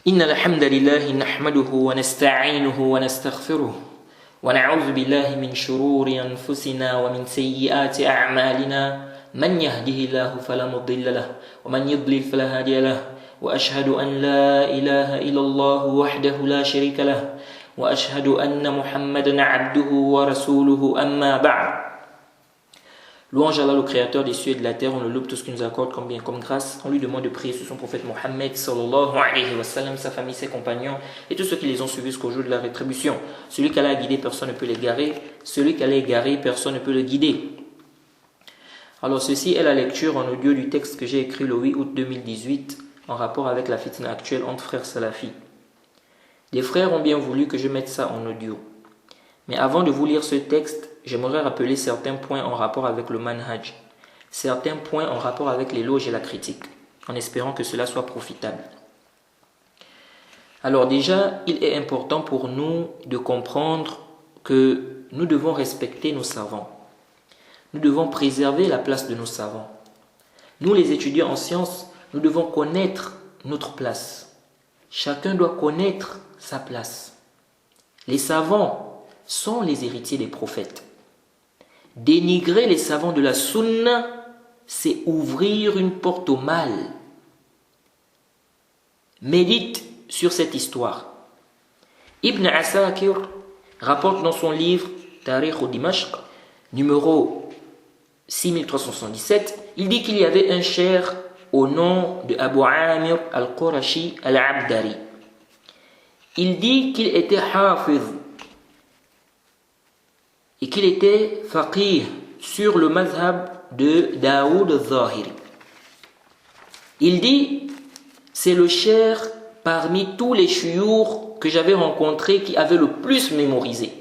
إن الحمد لله نحمده ونستعينه ونستغفره ونعوذ بالله من شرور أنفسنا ومن سيئات أعمالنا من يهده الله فلا مضل له ومن يضلل فلا هادي له وأشهد أن لا إله إلا الله وحده لا شريك له وأشهد أن محمدا عبده ورسوله أما بعد. Louange à Allah, le créateur des cieux et de la terre, on le loue tout ce qu'il nous accorde comme bien, comme grâce. On lui demande de prier sur son prophète Mohammed sallallahu alayhi wa sallam, sa famille, ses compagnons et tous ceux qui les ont suivis jusqu'au jour de la rétribution. Celui qu'Allah a guidé, personne ne peut l'égarer. Celui qu'Allah a égaré, personne ne peut le guider. Alors ceci est la lecture en audio du texte que j'ai écrit le 8 août 2018 en rapport avec la fitna actuelle entre frères salafis. Des frères ont bien voulu que je mette ça en audio. Mais avant de vous lire ce texte, j'aimerais rappeler certains points en rapport avec le manhaj, certains points en rapport avec l'éloge et la critique, en espérant que cela soit profitable. Alors déjà, il est important pour nous de comprendre que nous devons respecter nos savants. Nous devons préserver la place de nos savants. Nous, les étudiants en sciences, nous devons connaître notre place. Chacun doit connaître sa place. Les savants sont les héritiers des prophètes. Dénigrer les savants de la sunna, c'est ouvrir une porte au mal. Médite sur cette histoire. Ibn Asakir rapporte dans son livre Tarikh Dimashq, numéro 6377, il dit qu'il y avait un cher au nom de Abu Amir al-Qurashi al-Abdari. Il dit qu'il était hafiz et qu'il était faqih sur le mazhab de Daoud al-Zahiri. Il dit, c'est le cher parmi tous les chouyours que j'avais rencontrés qui avait le plus mémorisé.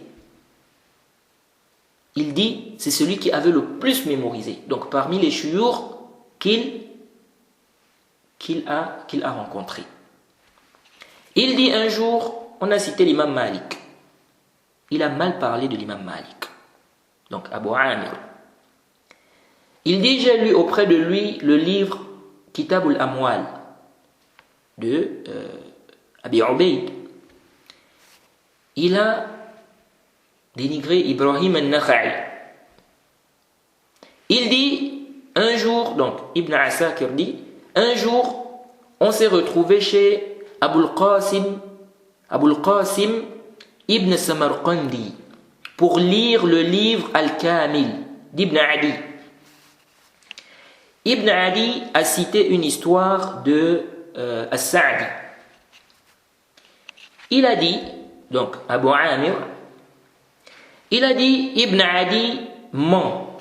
Il dit, c'est celui qui avait le plus mémorisé. Donc parmi les chouyours qu'il a rencontrés. Il dit un jour, on a cité l'imam Malik. Il a mal parlé de l'imam Malik. Donc Abu Amir. Il dit, j'ai lu auprès de lui le livre Kitab al-Amwal de Abi Ubayd. Il a dénigré Ibrahim al-Nakha'i. Il dit, un jour, donc Ibn Asakir dit, un jour, on s'est retrouvé chez Abul Qasim Ibn Samarqandi pour lire le livre Al-Kamil d'Ibn Adi. Ibn Adi a cité une histoire de As-Sa'di. Il a dit, donc Abu Amir, il a dit Ibn Adi ment.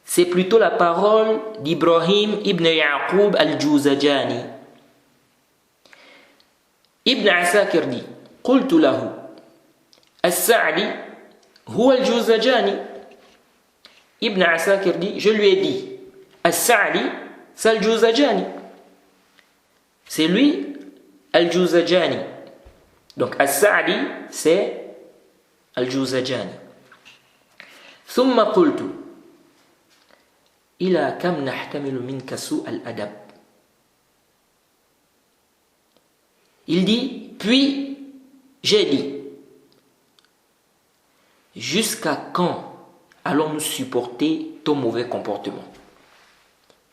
C'est plutôt la parole d'Ibrahim ibn Yaqub al-Juzajani. Ibn Asakir dit, قلت له السعدي هو الجوزجاني. Ibn Asakir dit, je lui ai dit, As-Sa'di, c'est al-Juzajani. C'est lui, al-Juzajani. Donc, As-Sa'di, c'est al-Juzajani. ثم قلت إلى كم نحتمل منك سوء الأدب. Il dit, puis j'ai dit, jusqu'à quand allons-nous supporter ton mauvais comportement?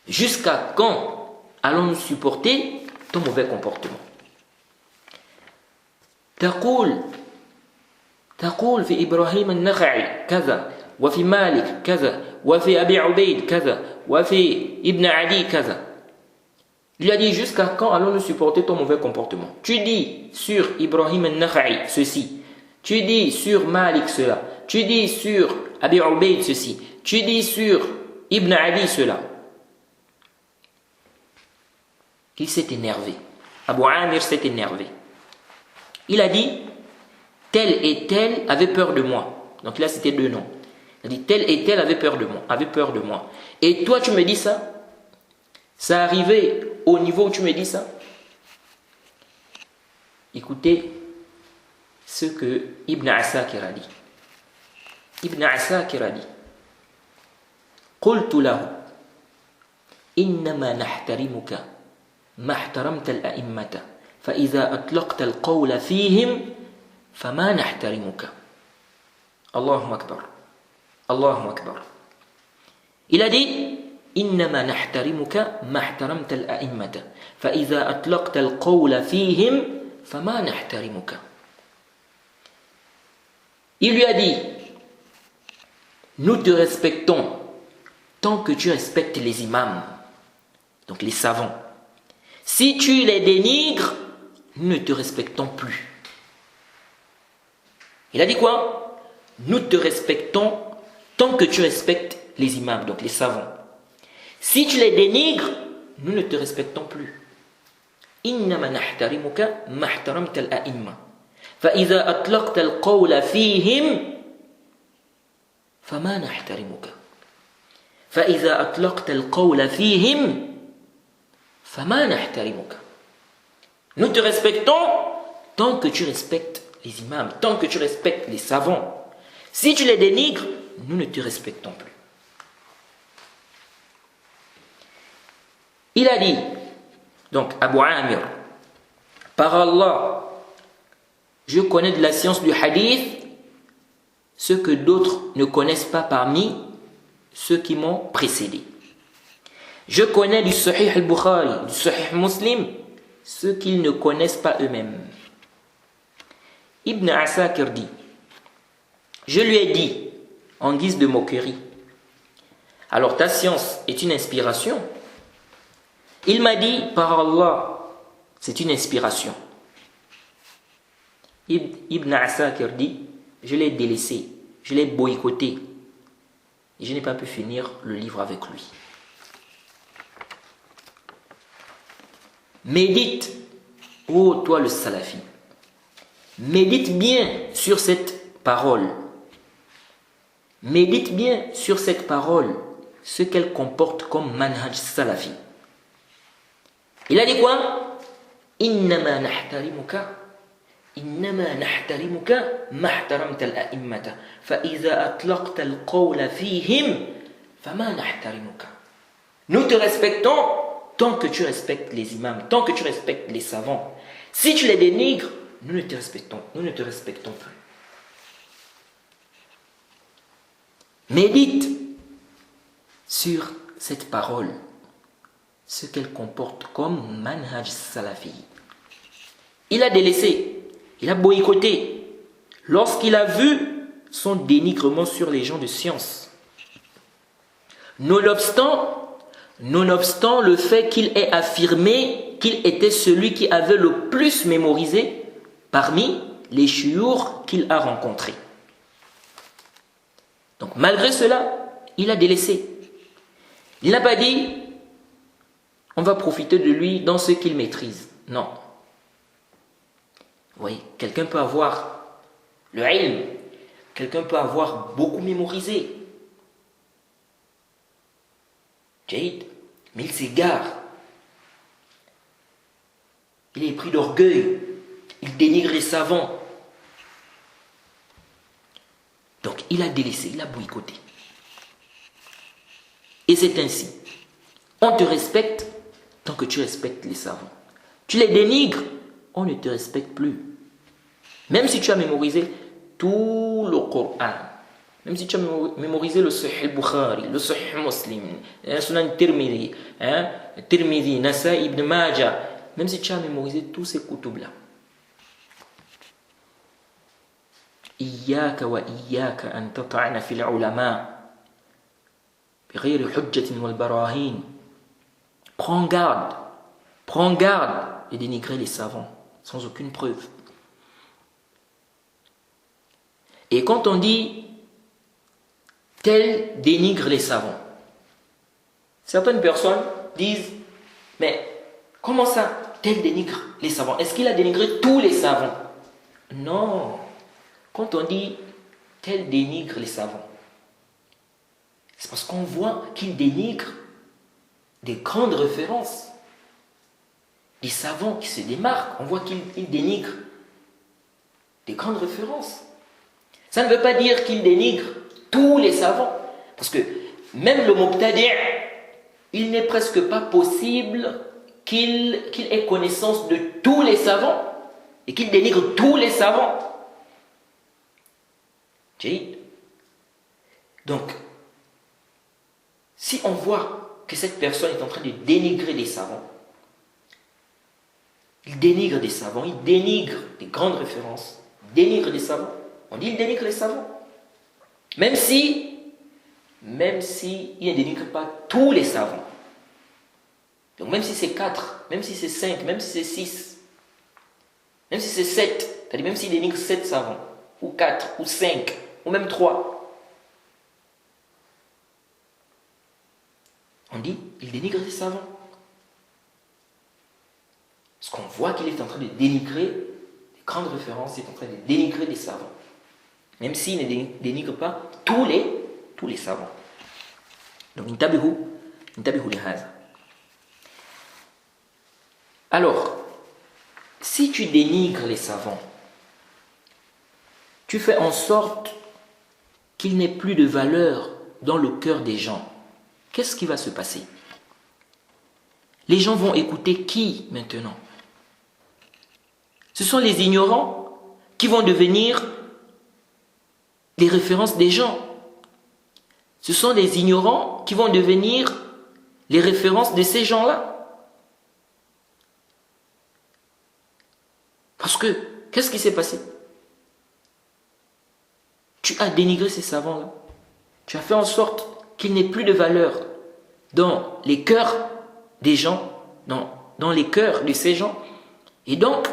Jusqu'à quand allons-nous supporter ton mauvais comportement? تقول في إبراهيم النخعي كذا وفي مالك كذا وفي أبي عبيد كذا وفي ابن عدي كذا. Il a dit, jusqu'à quand allons-nous supporter ton mauvais comportement? Tu dis sur Ibrahim al-Nakha'i ceci, tu dis sur Malik cela, tu dis sur Abi Ubayd ceci, tu dis sur Ibn Adi cela. Il s'est énervé. Abu Amir s'est énervé. Il a dit, tel et tel avait peur de moi. Donc là c'était deux noms. Il a dit, tel et tel avait peur de moi. Et toi tu me dis ça? Ça arrivé au niveau où tu me dis ça? Écoutez ce que Ibn Asakir a dit. Ibn Asakir a dit, قلت له إنما نحترمك ما احترمت الأئمة فإذا أطلقت القول فيهم فما نحترمك. Allahu Akbar. Allahu Akbar. Il a dit إنما نحترمك ما احترمت الأئمة فإذا أطلقت القول فيهم فما نحترمك. Il lui a dit nous te respectons tant que tu respectes les imams, donc les savants. Si tu les dénigres, nous ne te respectons plus. Il a dit quoi? Nous te respectons tant que tu respectes les imams, donc les savants. Si tu les dénigres, nous ne te respectons plus. إنما نحترمك ما احترمت الأئمة فإذا أطلقت القول فيهم فما نحترمك فإذا أطلقت القول فيهم فما نحترمك. Nous te respectons tant que tu respectes les imams, tant que tu respectes les savants. Si tu les dénigres, nous ne te respectons plus. Il a dit, donc Abu Amir, par Allah, je connais de la science du hadith ce que d'autres ne connaissent pas parmi ceux qui m'ont précédé. Je connais du Sahih al-Bukhari, du Sahih Muslim, ce qu'ils ne connaissent pas eux-mêmes. Ibn Asakir dit, je lui ai dit, en guise de moquerie, alors ta science est une inspiration? Il m'a dit, par Allah, c'est une inspiration. Ibn Asakir dit, je l'ai délaissé, je l'ai boycotté, et je n'ai pas pu finir le livre avec lui. Médite, ô toi le salafi, médite bien sur cette parole. Médite bien sur cette parole, ce qu'elle comporte comme manhaj salafi. Il a dit quoi? Innama nahtarimuka, innama nahtarimuka ma ihtaramta al-a'immata, fa idha atlaqta al-qawla fihim, fama nahtarimuka. Nous te respectons tant que tu respectes les imams, tant que tu respectes les savants. Si tu les dénigres, nous ne te respectons plus. Médite sur cette parole, ce qu'elle comporte comme manhaj salafi. Il a délaissé, il a boycotté lorsqu'il a vu son dénigrement sur les gens de science. Nonobstant le fait qu'il ait affirmé qu'il était celui qui avait le plus mémorisé parmi les chouyours qu'il a rencontrés. Donc malgré cela, il a délaissé. Il n'a pas dit on va profiter de lui dans ce qu'il maîtrise. Non. Vous voyez, quelqu'un peut avoir le ilm, quelqu'un peut avoir beaucoup mémorisé. Jahid, mais il s'égare. Il est pris d'orgueil. Il dénigre les savants. Donc il a délaissé, il a boycotté. Et c'est ainsi. On te respecte tant que tu respectes les savants. Tu les dénigres, on ne te respecte plus. Même si tu as mémorisé tout le Coran, même si tu as mémorisé le Sahih Bukhari, le Sahih Muslim, le Sunan Tirmidhi, Tirmidhi, Nasa'i, Ibn Majah, même si tu as mémorisé tous ces kutub-là, إياك وإياك أن تطعن في العلماء بغير حجة والبراهين. Prends garde de dénigrer les savants sans aucune preuve. Et quand on dit tel dénigre les savants, certaines personnes disent mais comment ça tel dénigre les savants? Est-ce qu'il a dénigré tous les savants? Non. Quand on dit tel dénigre les savants, c'est parce qu'on voit qu'il dénigre des grandes références, des savants qui se démarquent. On voit qu'il dénigre des grandes références. Ça ne veut pas dire qu'il dénigre tous les savants, parce que même le mubtadi', il n'est presque pas possible qu'il ait connaissance de tous les savants et qu'il dénigre tous les savants. Donc, si on voit que cette personne est en train de dénigrer des savants, il dénigre des savants, il dénigre des grandes références, il dénigre des savants, on dit il dénigre les savants. Même si il ne dénigre pas tous les savants. Donc même si c'est 4, même si c'est 5, même si c'est 6, même si c'est 7, c'est-à-dire même s'il dénigre 7 savants, ou 4, ou 5, ou même 3, on dit il dénigre les savants. Parce qu'on voit qu'il est en train de dénigrer des grandes références, il est en train de dénigrer des savants. Même s'il ne dénigre pas tous les savants. Donc, intabihu li hadha. Alors, si tu dénigres les savants, tu fais en sorte qu'il n'ait plus de valeur dans le cœur des gens. Qu'est-ce qui va se passer? Les gens vont écouter qui maintenant? Ce sont les ignorants qui vont devenir les références des gens. Ce sont les ignorants qui vont devenir les références de ces gens-là. Parce que, qu'est-ce qui s'est passé? Tu as dénigré ces savants-là. Tu as fait en sorte qu'il n'ait plus de valeur dans les cœurs des gens, dans les cœurs de ces gens. Et donc,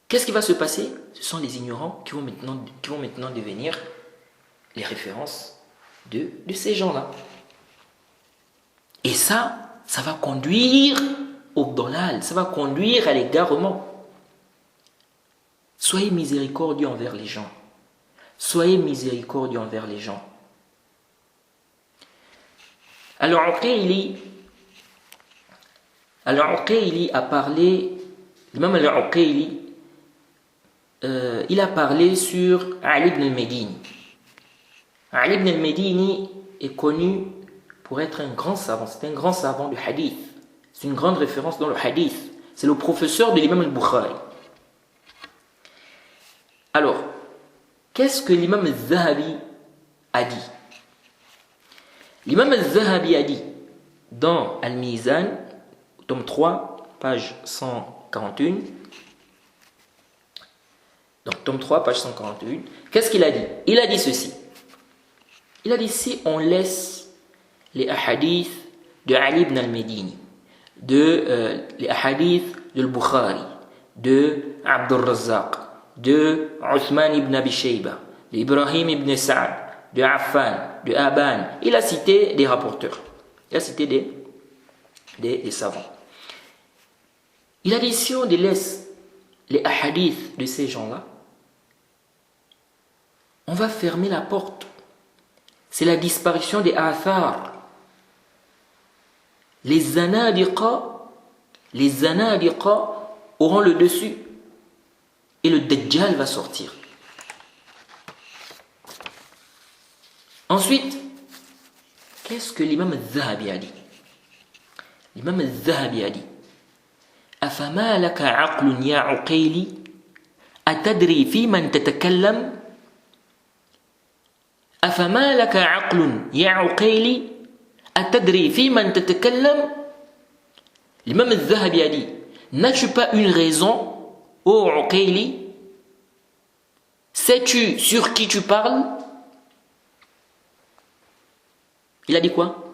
qu'est-ce qui va se passer? Ce sont les ignorants qui vont maintenant devenir les références de ces gens-là. Et ça va conduire au dolal, ça va conduire à l'égarement. Soyez miséricordieux envers les gens. Soyez miséricordieux envers les gens. Alors, Uqayli a parlé, l'imam al-Uqayli, il a parlé sur Ali ibn al-Medini. Ali ibn al-Medini est connu pour être un grand savant. C'est un grand savant du hadith. C'est une grande référence dans le hadith. C'est le professeur de l'imam al-Bukhari. Alors, qu'est-ce que l'imam al-Zahabi a dit? L'imam al-Zahabi a dit dans Al-Mizan, tome 3, page 141. Donc, tome 3, page 141. Qu'est-ce qu'il a dit? Il a dit ceci. Il a dit, si on laisse les ahadiths de Ali ibn al-Medini, les ahadiths de al-Bukhari, de Abdul Razzaq, de Uthman ibn Abi Shayba, de Ibrahim ibn Sa'ad, de Affan, de Aban, il a cité des rapporteurs, il a cité des savants. Il a dit, si on délaisse les ahadiths de ces gens-là, on va fermer la porte. C'est la disparition des athar. Les zanadiqa auront le dessus et le Dajjal va sortir. Ensuite, qu'est-ce que l'imam al-Zahabi a dit? L'imam al-Zahabi a dit, أفما لك عقل يا عقيلي أتدري في من تتكلم أفما لك عقل يا عقيلي أتدري في من تتكلم. L'imam al-Zahabi a dit, n'as-tu pas une raison, ô Uqayli? Sais-tu sur qui tu parles? Il a dit quoi?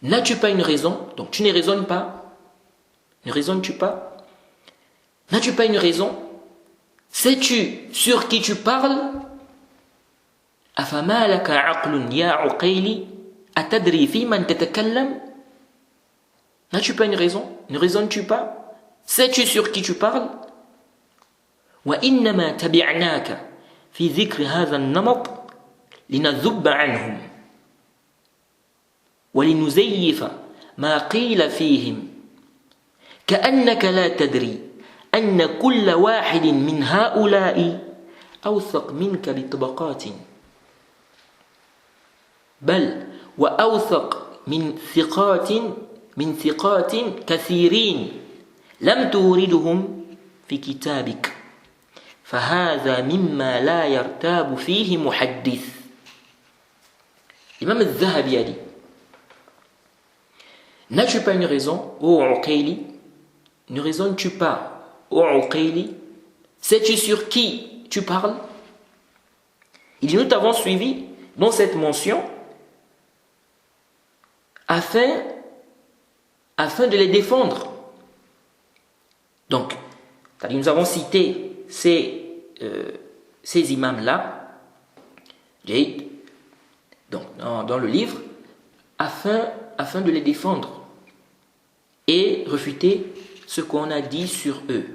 N'as-tu pas une raison? Donc tu ne raisonnes pas. Ne raisonnes-tu pas? N'as-tu pas une raison? Sais-tu sur qui tu parles? أفما لك عقل يا عقيلي أتدري في من تتكلم. N'as-tu pas une raison? Ne raisonnes-tu pas? Sais-tu sur qui tu parles? وإنما تبعناك في ذكر هذا النمط لنذب عنهم ولنزيف ما قيل فيهم كأنك لا تدري أن كل واحد من هؤلاء أوثق منك بطبقات بل وأوثق من ثقات من ثقات كثيرين لم توردهم في كتابك فهذا مما لا يرتاب فيه محدث. L'imam al-Zahabi a dit: n'as-tu pas une raison, ô Uqayli? Ne raisonnes-tu pas, ô Uqayli? Sais-tu sur qui tu parles? Il dit: nous t'avons suivi dans cette mention afin de les défendre. Donc, nous avons cité ces imams-là, donc, dans le livre, afin de les défendre et refuter ce qu'on a dit sur eux.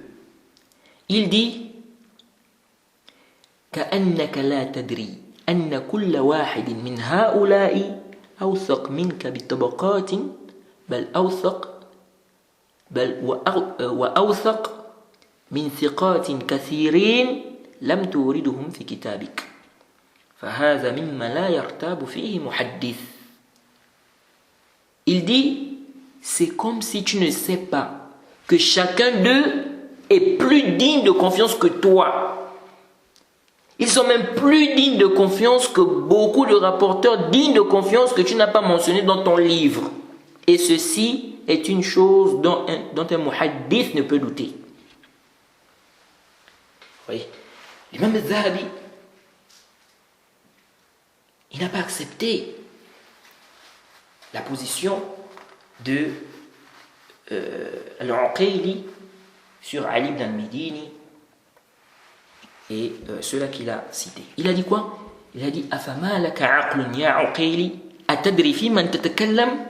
Il dit: كأنك لا تدري أن كل واحد من هؤلاء أوثق منك بطبقات بل وأوثق من ثقات كثيرين لم توردهم في كتابك فهذا مما لا يرتاب فيه محدث. Il dit: c'est comme si tu ne sais pas que chacun d'eux est plus digne de confiance que toi. Ils sont même plus dignes de confiance que beaucoup de rapporteurs dignes de confiance que tu n'as pas mentionné dans ton livre. Et ceci est une chose dont un muhaddith ne peut douter. Oui. L'imam al-Zahabi, il n'a pas accepté la position de Al-Uqayli sur Ali ibn al-Medini et ceux-là qu'il a cités. Il a dit quoi? Il a dit: Afama laka aqlun ya Uqayli atadri fi man tatakallam?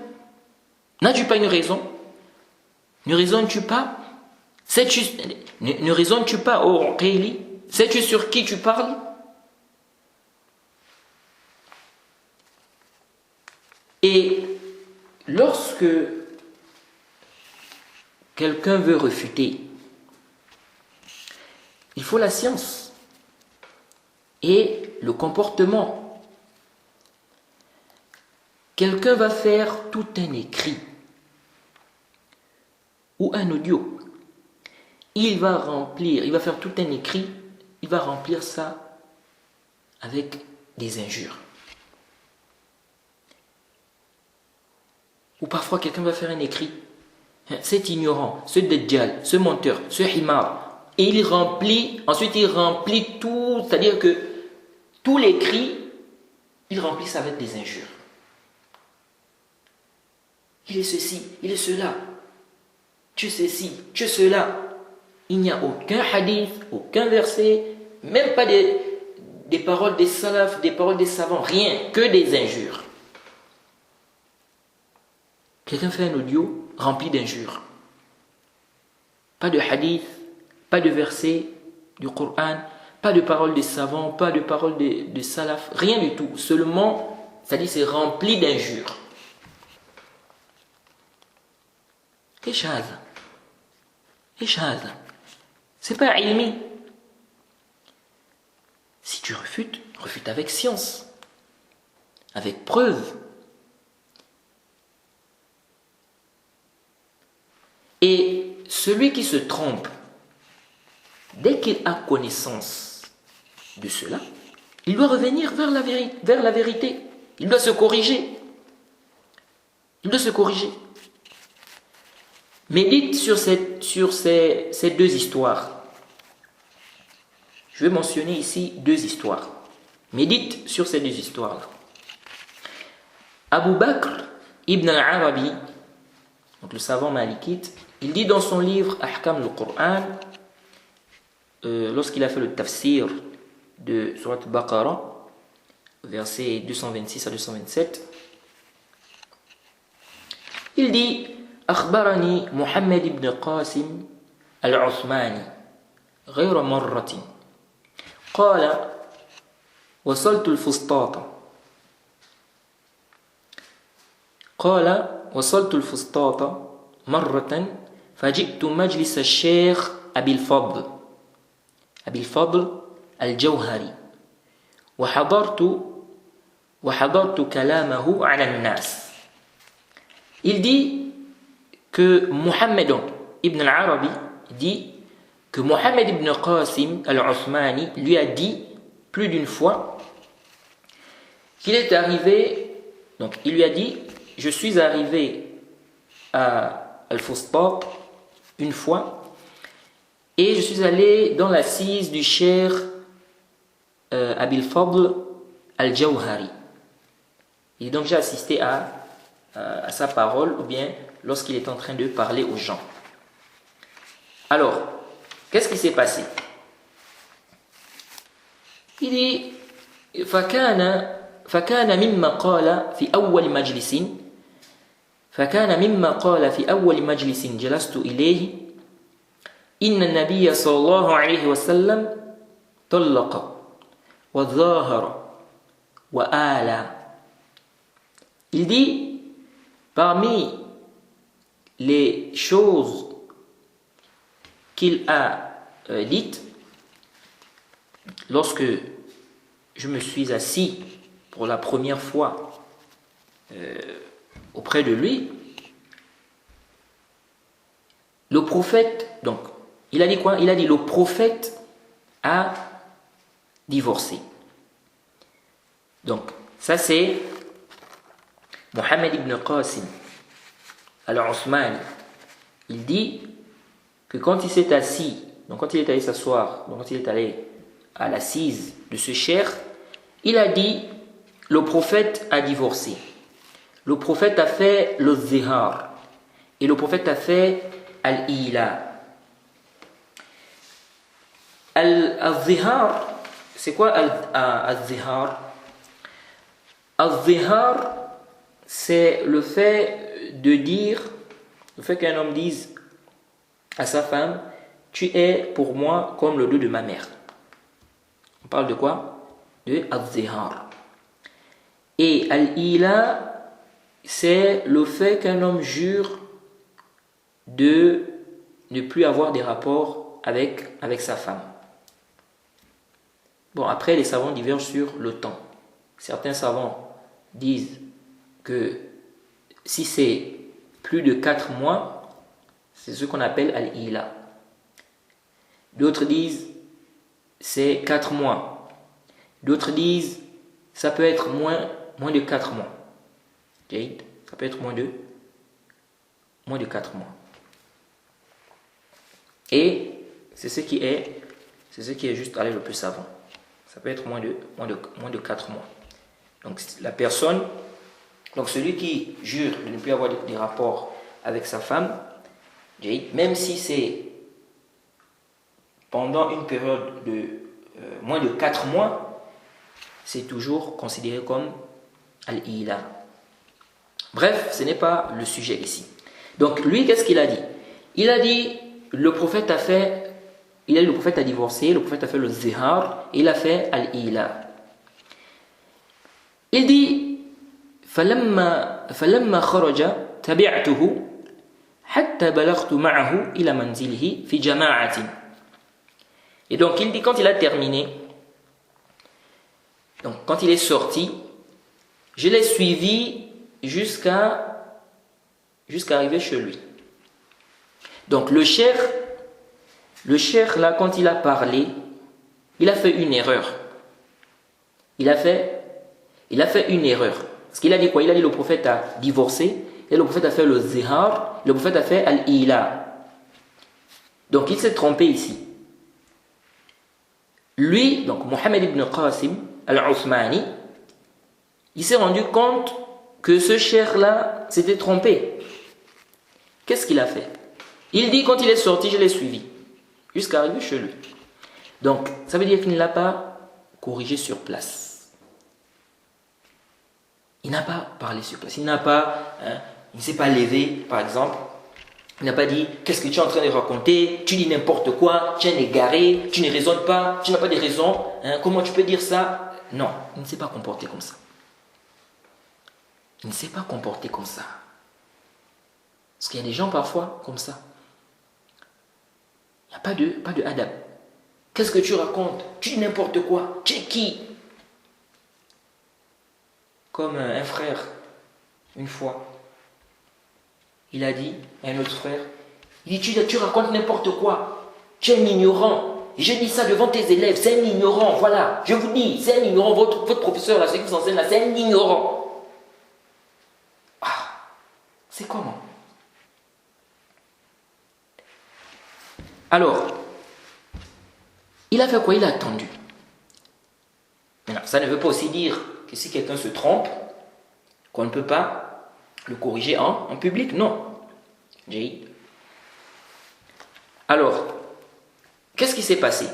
N'as-tu pas une raison? Ne raisonnes-tu pas? Ne raisonnes-tu pas, ô Uqayli? Sais-tu sur qui tu parles? Et lorsque quelqu'un veut refuter, il faut la science et le comportement. Quelqu'un va faire tout un écrit ou un audio. Il va faire tout un écrit, il va remplir ça avec des injures. Ou parfois quelqu'un va faire un écrit. Cet ignorant, ce dajjal, ce menteur, ce himar. Et ensuite il remplit tout, c'est-à-dire que tout l'écrit, il remplit ça avec des injures. Il est ceci, il est cela. Tu sais ci, tu cela. Il n'y a aucun hadith, aucun verset, même pas des paroles des salafs, des paroles des savants, rien, que des injures. Quelqu'un fait un audio rempli d'injures. Pas de hadith, pas de verset du Coran, pas de paroles des savants, pas de paroles de salaf, rien du tout. Seulement, c'est-à-dire c'est rempli d'injures. إيش هذا؟ C'est pas ilmi. Si tu refutes, refute avec science, avec preuve. Et celui qui se trompe, dès qu'il a connaissance de cela, il doit revenir vers la vérité. Il doit se corriger. Médite sur ces deux histoires. Je vais mentionner ici deux histoires. Médite sur ces deux histoires-là. Abu Bakr ibn al-Arabi, donc le savant malikite, il dit dans son livre Ahkam al-Qur'an, lorsqu'il a fait le tafsir de Surat Baqarah, versets 226 à 227, il dit: أخبرني محمد بن قاسم العثماني غير مرة قال: وصلت الفسطاط مرة فجئت مجلس الشيخ أبي الفضل الجوهري وحضرت كلامه على الناس. Il dit: que Muhammad ibn al-Arabi dit que Muhammad ibn Qasim al-Uthmani lui a dit plus d'une fois qu'il est arrivé, donc il lui a dit, je suis arrivé à Al-Fustat une fois et je suis allé dans l'assise du cheikh Abil Fadl al-Jawhari. Et donc j'ai assisté à sa parole, ou bien lorsqu'il est en train de parler aux gens. Alors, qu'est-ce qui s'est passé? Il dit فكان مما قال في أول مجلس جلست إليه إن النبي صلى الله عليه وسلم طلق وظاهر وآلى. Il dit, parmi les choses qu'il a dites lorsque je me suis assis pour la première fois auprès de lui, le prophète, donc, il a dit quoi? Il a dit, le prophète a divorcé. Donc, ça c'est Muhammad ibn Qasim al-Uthmani. Il dit que quand il s'est assis, donc quand il est allé s'asseoir, donc quand il est allé à l'assise de ce cheikh, il a dit, le prophète a divorcé. Le prophète a fait le zihar. Et le prophète a fait al-ila. Al-zihar, c'est quoi al-zihar? Al-zihar, c'est le fait de dire, le fait qu'un homme dise à sa femme, tu es pour moi comme le dos de ma mère. On parle de quoi? De al-zihar. Et al-ila, c'est le fait qu'un homme jure de ne plus avoir des rapports avec sa femme. Bon, après, les savants divergent sur le temps. Certains savants disent que si c'est plus de 4 mois, c'est ce qu'on appelle al-ila. D'autres disent c'est 4 mois. D'autres disent ça peut être moins de 4 mois. Ça peut être moins de 4 mois. Et c'est ce qui est juste aller le plus savant. Ça peut être moins de 4 mois. Donc la personne, donc celui qui jure de ne plus avoir des rapports avec sa femme, même si c'est pendant une période de moins de 4 mois, c'est toujours considéré comme al-ila. Bref, ce n'est pas le sujet ici. Donc lui, qu'est-ce qu'il a dit? Il a dit, le prophète a divorcé, le prophète a fait le zihar, il a fait al-ila. Il dit, فلما خرج تبعته حتى بلغت معه إلى منزله في جماعة. Et donc il dit, quand il a terminé, donc quand il est sorti, je l'ai suivi jusqu'à arriver chez lui. Donc le cheikh là, quand il a parlé, il a fait une erreur. Il a fait une erreur. Parce qu'il a dit quoi? Il a dit le prophète a divorcé, et le prophète a fait le zihar, le prophète a fait al-ila. Donc il s'est trompé ici. Lui, donc Muhammad ibn Qasim al-Uthmani, il s'est rendu compte que ce cheikh là s'était trompé. Qu'est-ce qu'il a fait? Il dit, quand il est sorti, je l'ai suivi jusqu'à arriver chez lui. Donc ça veut dire qu'il ne l'a pas corrigé sur place. Il n'a pas parlé sur place. Il ne s'est pas levé, par exemple. Il n'a pas dit, qu'est-ce que tu es en train de raconter? Tu dis n'importe quoi, tu es égaré, tu ne raisonnes pas, tu n'as pas de raison. Comment tu peux dire ça? Non, il ne s'est pas comporté comme ça. Il ne s'est pas comporté comme ça. Parce qu'il y a des gens parfois comme ça. Il n'y a pas de adab. Qu'est-ce que tu racontes? Tu dis n'importe quoi. Tu es qui? Comme un frère, une fois, il a dit à un autre frère, il dit, tu racontes n'importe quoi, tu es un ignorant. Et je dis ça devant tes élèves, c'est un ignorant, voilà, je vous dis, c'est un ignorant, votre professeur là, celui qui vous enseigne là, c'est un ignorant. Ah, c'est comment? Alors, il a fait quoi? Il a attendu. Maintenant, ça ne veut pas aussi dire que si quelqu'un se trompe, qu'on ne peut pas le corriger en public, non. Alors, qu'est-ce qui s'est passé?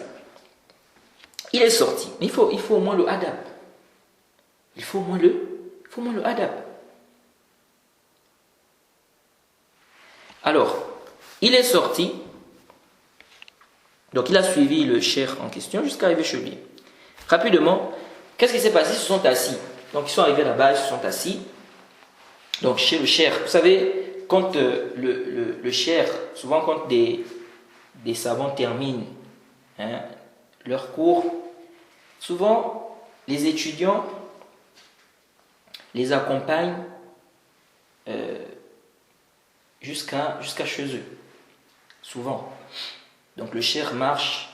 Il est sorti. Il faut au moins le adab. Il faut au moins le adab. Alors, il est sorti. Donc, il a suivi le cheikh en question jusqu'à arriver chez lui. Rapidement, qu'est-ce qui s'est passé? Ils se sont assis. Donc, ils sont arrivés là-bas, ils se sont assis. Donc, chez le cheikh, vous savez, quand le cheikh, souvent quand des savants terminent leur cours, souvent les étudiants les accompagnent jusqu'à chez eux. Souvent. Donc le cheikh marche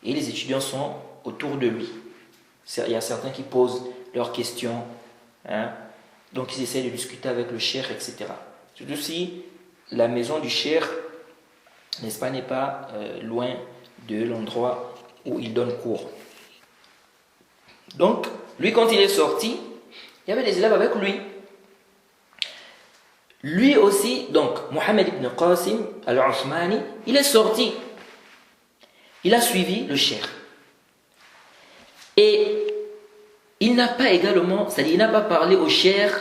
et les étudiants sont autour de lui. Il y a certains qui posent leurs questions. Donc ils essaient de discuter avec le cheikh, etc. Surtout si la maison du cheikh, n'est-ce pas, n'est pas loin de l'endroit où il donne cours. Donc, lui, quand il est sorti, il y avait des élèves avec lui. Lui aussi, donc, Mohamed ibn Qasim al-Uthmani, il est sorti. Il a suivi le cheikh. Et il n'a pas également, c'est-à-dire il n'a pas parlé au cheikh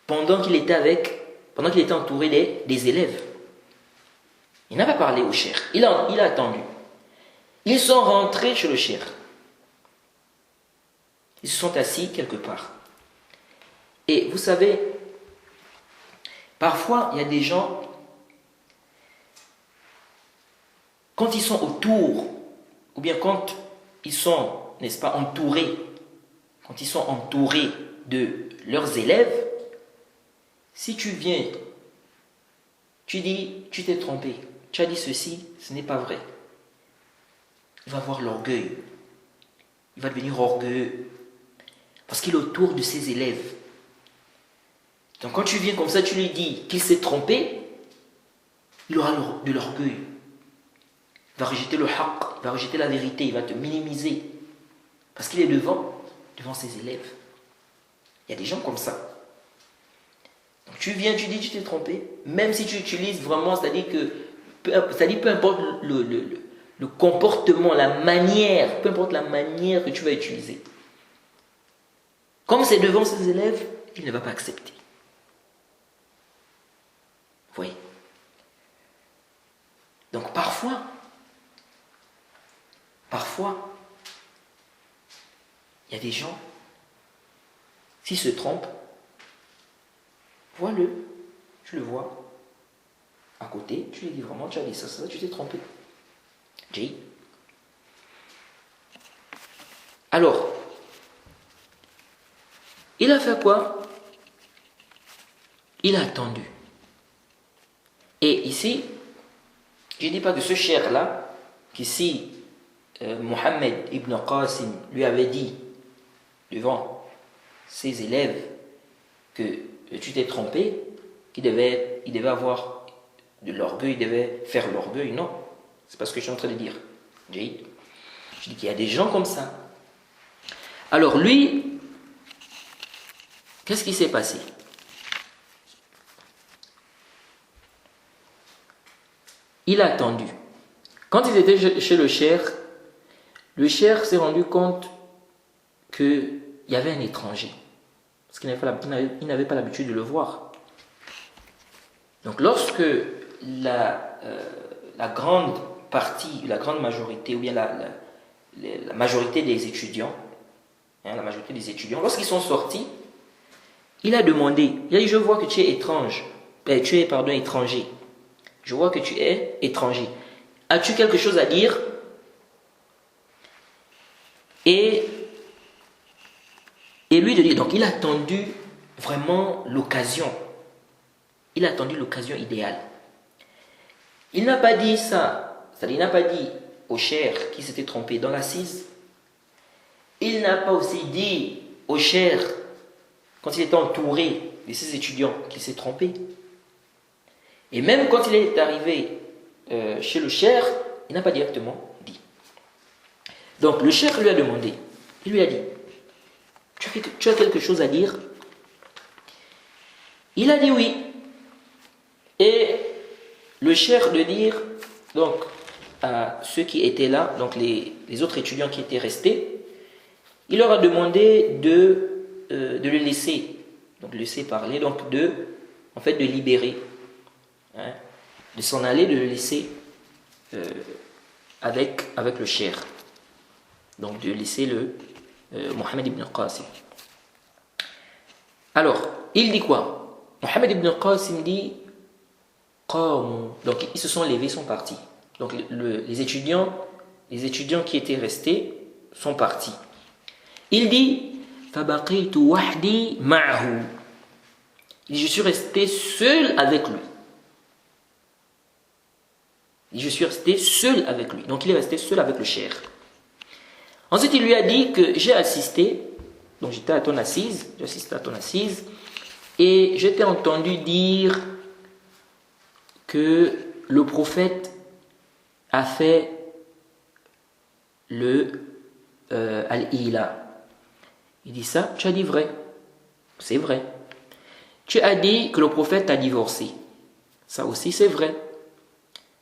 pendant qu'il était entouré des élèves. Il n'a pas parlé au cheikh. Il a attendu. Ils sont rentrés chez le cheikh. Ils se sont assis quelque part. Et vous savez, parfois, il y a des gens, quand ils sont autour, ou bien quand ils sont, n'est-ce pas, entourés, quand ils sont entourés de leurs élèves, si tu viens, tu dis, tu t'es trompé, tu as dit ceci, ce n'est pas vrai. Il va avoir l'orgueil. Il va devenir orgueilleux. Parce qu'il est autour de ses élèves. Donc quand tu viens comme ça, tu lui dis qu'il s'est trompé, il aura de l'orgueil. Il va rejeter le haqq, il va rejeter la vérité, il va te minimiser. Parce qu'il est devant ses élèves. Il y a des gens comme ça. Donc tu viens, tu dis tu t'es trompé, même si tu utilises vraiment, c'est-à-dire peu importe le comportement, la manière, peu importe la manière que tu vas utiliser. Comme c'est devant ses élèves, il ne va pas accepter. Vous voyez? Donc parfois, il y a des gens, s'ils se trompent, vois-le, tu le vois, à côté, tu lui dis vraiment, tu as dit ça, tu t'es trompé. Jay. Alors, il a fait quoi? Il a attendu. Et ici, je ne dis pas que ce cheikh-là, qu'ici, Mohamed ibn Qasim lui avait dit devant ses élèves que tu t'es trompé, il devait avoir de l'orgueil, il devait faire l'orgueil. Non, c'est pas ce que je suis en train de dire. Je dis qu'il y a des gens comme ça. Alors lui, qu'est-ce qui s'est passé? Il a attendu. Quand ils étaient chez le cheikh s'est rendu compte qu'il y avait un étranger. Parce qu'il n'avait pas l'habitude de le voir. Donc lorsque la grande partie, la grande majorité, ou bien la majorité des étudiants, lorsqu'ils sont sortis, il a demandé, il a dit, je vois que tu es étranger. Je vois que tu es étranger. As-tu quelque chose à dire? Et lui de dire, donc il a attendu vraiment l'occasion. il a attendu l'occasion idéale. Il n'a pas dit ça, c'est-à-dire il n'a pas dit au cheikh qui s'était trompé dans l'assise. Il n'a pas aussi dit au cheikh, quand il était entouré de ses étudiants, qu'il s'est trompé. Et même quand il est arrivé chez le cheikh, il n'a pas directement dit. Donc le cheikh lui a demandé, il lui a dit, tu as quelque chose à dire? Il a dit oui. Et le cheikh de dire, donc, à ceux qui étaient là, donc les autres étudiants qui étaient restés, il leur a demandé de le laisser, donc laisser parler, donc de libérer, hein, de s'en aller, de le laisser avec le cheikh, donc de laisser le Mohammed ibn Qasim. Alors, il dit quoi? Mohammed ibn Qasim dit, donc ils se sont levés, sont partis. Donc les étudiants qui étaient restés sont partis. Il dit, فَبَقِيتُ وَحْدِي مَعَهُ. Il dit, je suis resté seul avec lui. Je suis resté seul avec lui. Donc il est resté seul avec le cheikh. Ensuite, il lui a dit que j'ai assisté, donc j'étais à ton assise, j'ai assisté à ton assise, et je t'ai entendu dire que le prophète a fait le al-ila. Il dit ça, tu as dit vrai. C'est vrai. Tu as dit que le prophète a divorcé. Ça aussi c'est vrai.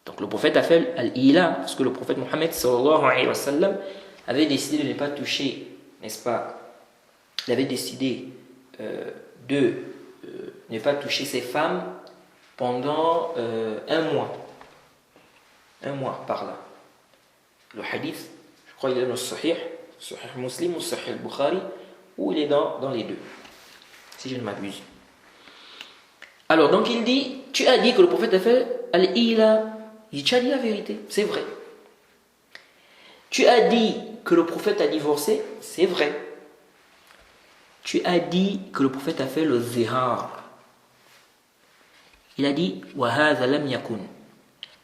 Donc le prophète a fait al-ila, parce que le prophète Mohammed sallallahu alayhi wa sallam avait décidé de ne pas toucher, n'est-ce pas? Il avait décidé de ne pas toucher ses femmes pendant un mois. Un mois par là. Le hadith, je crois qu'il est dans le Sahih Muslim ou Sahih Bukhari, ou il est dans les deux, si je ne m'abuse. Alors, donc il dit, tu as dit que le prophète a fait al-ila. Il dit, tu as dit la vérité, c'est vrai. Tu as dit que le prophète a divorcé, c'est vrai. Tu as dit que le prophète a fait le zihar. Il a dit, وَهَذَا لَمْ يَكُنْ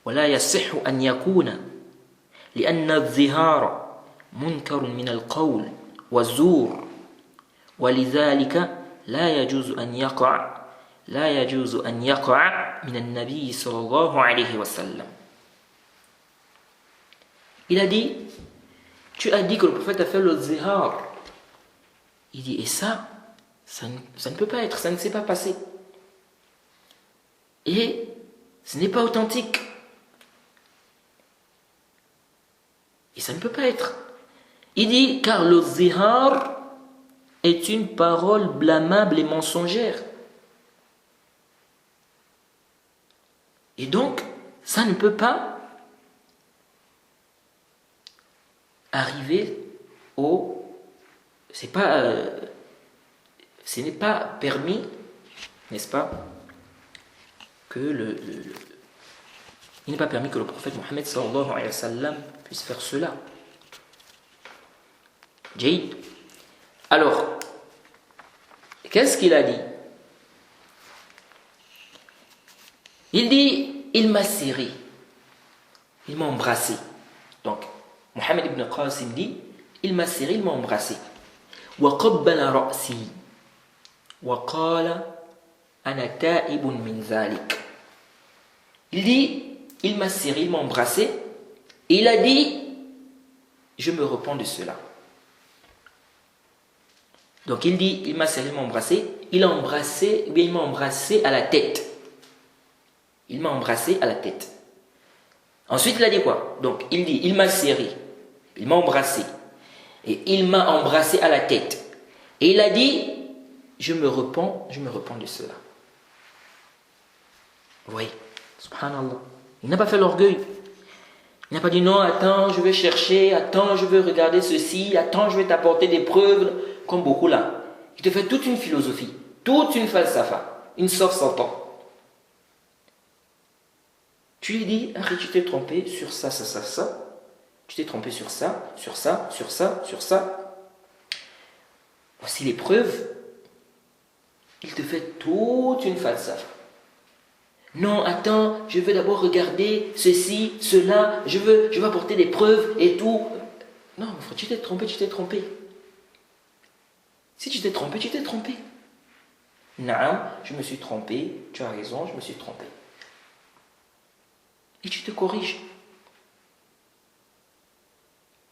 وَلَا يَصِحُّ أَنْ يَكُونَ لِأَنَّ الزِّهَارَ منكر من القول والزور ولذلك لا يجوز أن يقع من النبي صلى الله عليه وسلم. Il a dit, tu as dit que le prophète a fait le zihar. Il dit, et ça ne peut pas être, ça ne s'est pas passé. Et ce n'est pas authentique. Et ça ne peut pas être. Il dit, car le zihar est une parole blâmable et mensongère. Et donc, ça ne peut pas arriver au... ce n'est pas permis, n'est-ce pas, que il n'est pas permis que le prophète Mohammed sallallahu alayhi wa sallam puisse faire cela. Jaïd. Alors, qu'est-ce qu'il a dit? Il dit, il m'a serré, il m'a embrassé. Donc, Mohammed ibn Qasim dit, il m'a serré, il m'a embrassé. وَقَبَّلَ رَأْسِي وَقَالَ أَنَا تَائِبٌ مِنْ ذَلِكَ. Il dit, il m'a serré, il m'a embrassé, et il a dit, je me repens de cela. Donc il dit, il m'a serré, il m'a embrassé, il m'a embrassé à la tête. Il m'a embrassé à la tête. Ensuite il a dit quoi? Donc il dit, il m'a serré, il m'a embrassé, et il m'a embrassé à la tête. Et il a dit, je me repens de cela. Vous voyez, subhanallah. Il n'a pas fait l'orgueil. Il n'a pas dit non, attends, je vais chercher, attends, je vais regarder ceci, attends, je vais t'apporter des preuves, comme beaucoup là. Il te fait toute une philosophie, toute une falsafa, une sorte sans temps. Tu lui dis, Harry, tu t'es trompé sur ça, ça, ça, ça. Tu t'es trompé sur ça, sur ça, sur ça, sur ça. Voici les preuves. Il te fait toute une falsafa. Non, attends, je veux d'abord regarder ceci, cela, je veux apporter des preuves et tout. Non, mon frère, tu t'es trompé, tu t'es trompé. Si tu t'es trompé, tu t'es trompé. Non, je me suis trompé, tu as raison, je me suis trompé. Et tu te corriges.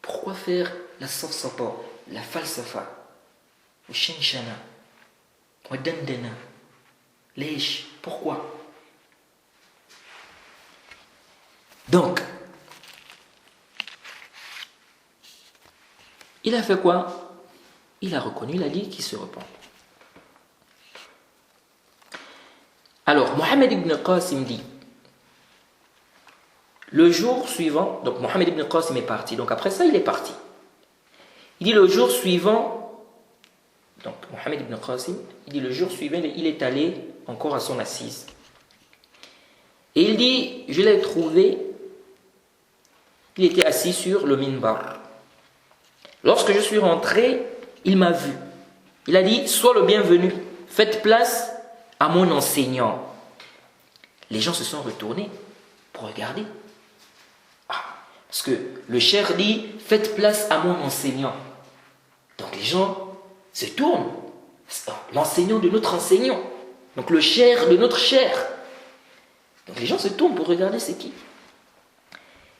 Pourquoi faire la safsata, la falsafa, le shinshana, le dandana, lèche? Pourquoi? Donc, il a fait quoi? Il a reconnu, il a dit qu'il se repent. Alors, Mohammed ibn Qasim dit, le jour suivant, donc Mohammed ibn Qasim est parti, donc après ça il est parti. Il dit le jour suivant, donc Mohammed ibn Qasim, il dit le jour suivant, il est allé encore à son assise. Et il dit, je l'ai trouvé, il était assis sur le minbar. Lorsque je suis rentré, il m'a vu. Il a dit, sois le bienvenu, faites place à mon enseignant. Les gens se sont retournés pour regarder. Parce que le cheikh dit, faites place à mon enseignant. Donc les gens se tournent. L'enseignant de notre enseignant. Donc le cheikh de notre cheikh. Donc les gens se tournent pour regarder c'est qui.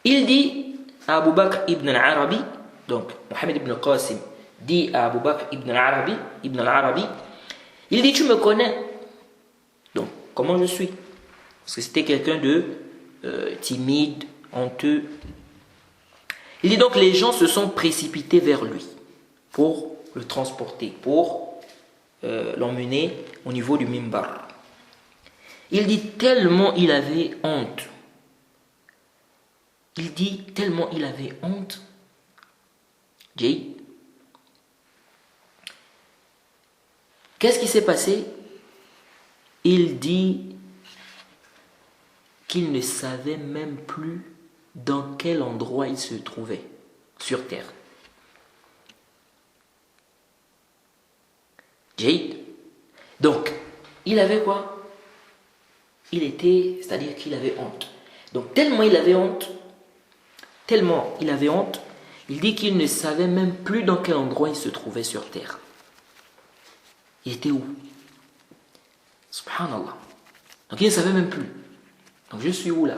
Il dit à Abu Bakr ibn al-Arabi, donc Mohammed ibn Qasim dit à Abu Bakr ibn al-Arabi, il dit, tu me connais. Donc, comment je suis? Parce que c'était quelqu'un de timide, honteux. Il dit donc, les gens se sont précipités vers lui pour le transporter, pour l'emmener au niveau du mimbar. Il dit, tellement il avait honte. Il dit, tellement il avait honte. Jay, qu'est-ce qui s'est passé? Il dit qu'il ne savait même plus dans quel endroit il se trouvait sur terre. Jade. Donc, il avait quoi? C'est-à-dire qu'il avait honte. Donc, tellement il avait honte, il dit qu'il ne savait même plus dans quel endroit il se trouvait sur terre. Il était où? Subhanallah. Donc il ne savait même plus. Donc je suis où là?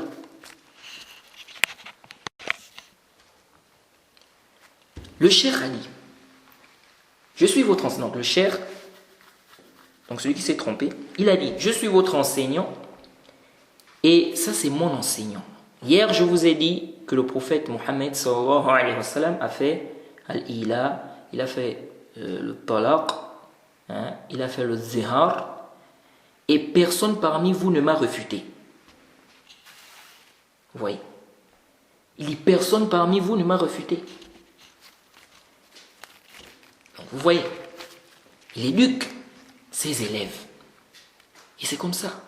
Le cheikh a dit, je suis votre enseignant. Donc le cheikh, donc celui qui s'est trompé, il a dit, je suis votre enseignant et ça c'est mon enseignant. Hier je vous ai dit que le prophète Mohammed sallallahu alayhi wa sallam a fait al-ila, il a fait le talaq, il a fait le zihar, et personne parmi vous ne m'a refuté. Vous voyez? Il dit, personne parmi vous ne m'a refuté. Donc vous voyez, il éduque ses élèves. Et c'est comme ça.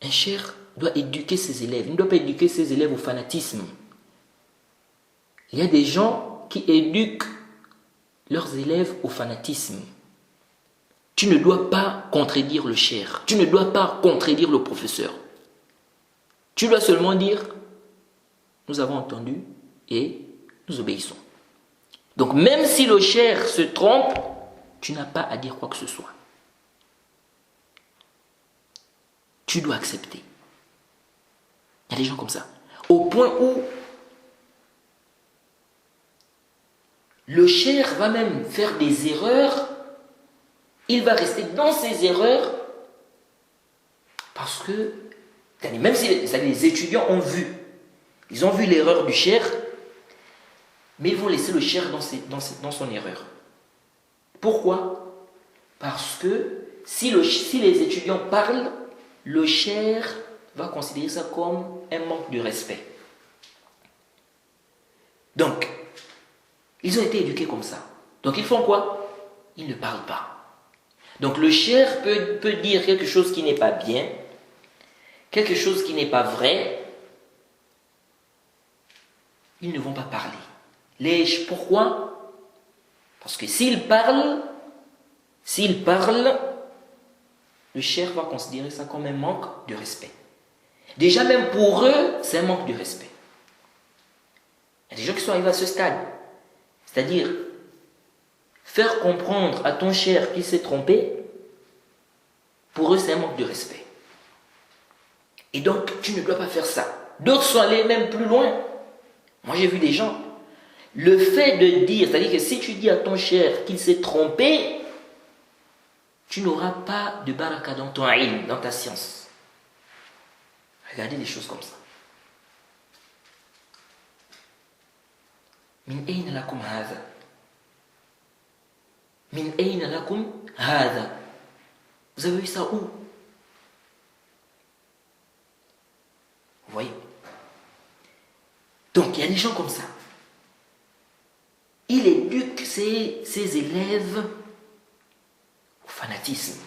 Un cheikh doit éduquer ses élèves. Il ne doit pas éduquer ses élèves au fanatisme. Il y a des gens qui éduquent leurs élèves au fanatisme. Tu ne dois pas contredire le cheikh. Tu ne dois pas contredire le professeur. Tu dois seulement dire, nous avons entendu et nous obéissons. Donc même si le cheikh se trompe, tu n'as pas à dire quoi que ce soit. Tu dois accepter. Il y a des gens comme ça. Au point où le cheikh va même faire des erreurs. Il va rester dans ses erreurs parce que, même si les étudiants ont vu, ils ont vu l'erreur du cheikh, mais ils vont laisser le cheikh dans son erreur. Pourquoi? Parce que si les étudiants parlent, le cheikh va considérer ça comme un manque de respect. Donc, ils ont été éduqués comme ça. Donc, ils font quoi? Ils ne parlent pas. Donc, le cheikh peut dire quelque chose qui n'est pas bien, quelque chose qui n'est pas vrai. Ils ne vont pas parler. Pourquoi? Parce que s'ils parlent, le cheikh va considérer ça comme un manque de respect. Déjà, même pour eux, c'est un manque de respect. Il y a des gens qui sont arrivés à ce stade. C'est-à-dire, faire comprendre à ton cheikh qu'il s'est trompé, pour eux, c'est un manque de respect. Et donc, tu ne dois pas faire ça. D'autres sont allés même plus loin. Moi, j'ai vu des gens. Le fait de dire, c'est-à-dire que si tu dis à ton cheikh qu'il s'est trompé, tu n'auras pas de baraka dans ton ilm, dans ta science. Regardez des choses comme ça. Min ayna lakum hadha? Min ayna lakum hadha? Vous avez vu ça où? Vous voyez? Donc, il y a des gens comme ça. Il éduque ses élèves au fanatisme.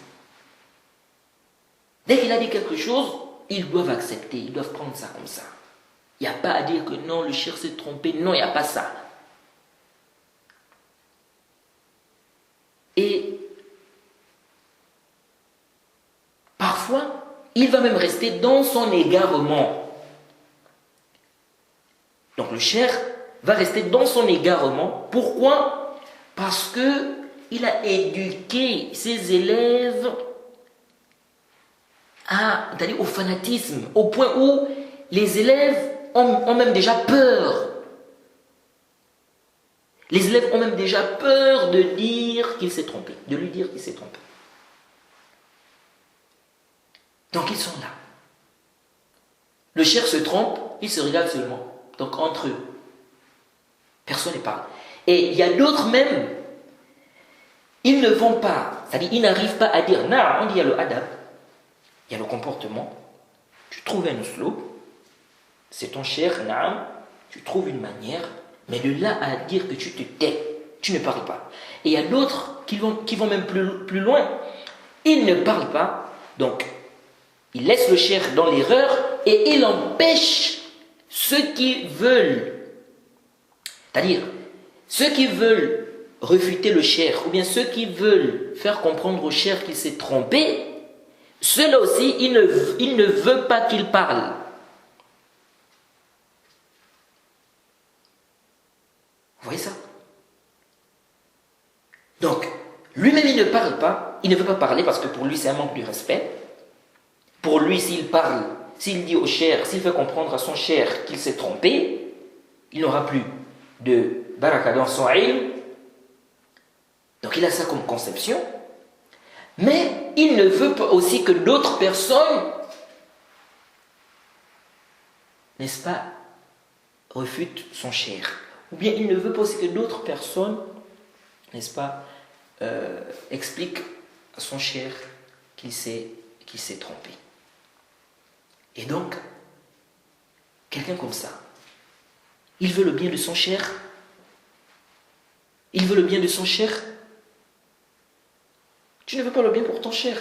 Dès qu'il a dit quelque chose, ils doivent accepter, ils doivent prendre ça comme ça. Il n'y a pas à dire que non, le cheikh s'est trompé. Non, il n'y a pas ça. Et parfois, il va même rester dans son égarement. Donc le cheikh va rester dans son égarement. Pourquoi? Parce qu'il a éduqué ses élèves au fanatisme, au point où les élèves ont même déjà peur. Les élèves ont même déjà peur de dire qu'il s'est trompé, de lui dire qu'il s'est trompé. Donc ils sont là. Le cheikh se trompe, il se regarde seulement. Donc entre eux, personne ne parle. Et il y a d'autres même, ils ne vont pas, c'est-à-dire ils n'arrivent pas à dire, non, on dit il y a le adab, il y a le comportement, tu trouves un usloub, c'est ton cheikh, naam, tu trouves une manière, mais de là à dire que tu te tais, tu ne parles pas. Et il y a d'autres qui vont même plus loin, ils ne parlent pas, donc ils laissent le cheikh dans l'erreur et ils empêchent ceux qui veulent, c'est-à-dire ceux qui veulent refuter le cheikh, ou bien ceux qui veulent faire comprendre au cheikh qu'il s'est trompé, ceux-là aussi, il ne veut pas qu'il parle. Vous voyez ça? Donc, lui-même, il ne parle pas, il ne veut pas parler parce que pour lui, c'est un manque de respect. Pour lui, s'il parle, s'il dit au cheikh, s'il fait comprendre à son cheikh qu'il s'est trompé, il n'aura plus de baraka dans son ilm. Donc, il a ça comme conception. Mais il ne veut pas aussi que d'autres personnes, n'est-ce pas, refutent son cheikh. Ou bien il ne veut pas aussi que d'autres personnes, n'est-ce pas, expliquent à son cheikh qu'il s'est trompé. Et donc, quelqu'un comme ça, il veut le bien de son cheikh. Il veut le bien de son cheikh. Tu ne veux pas le bien pour ton cheikh.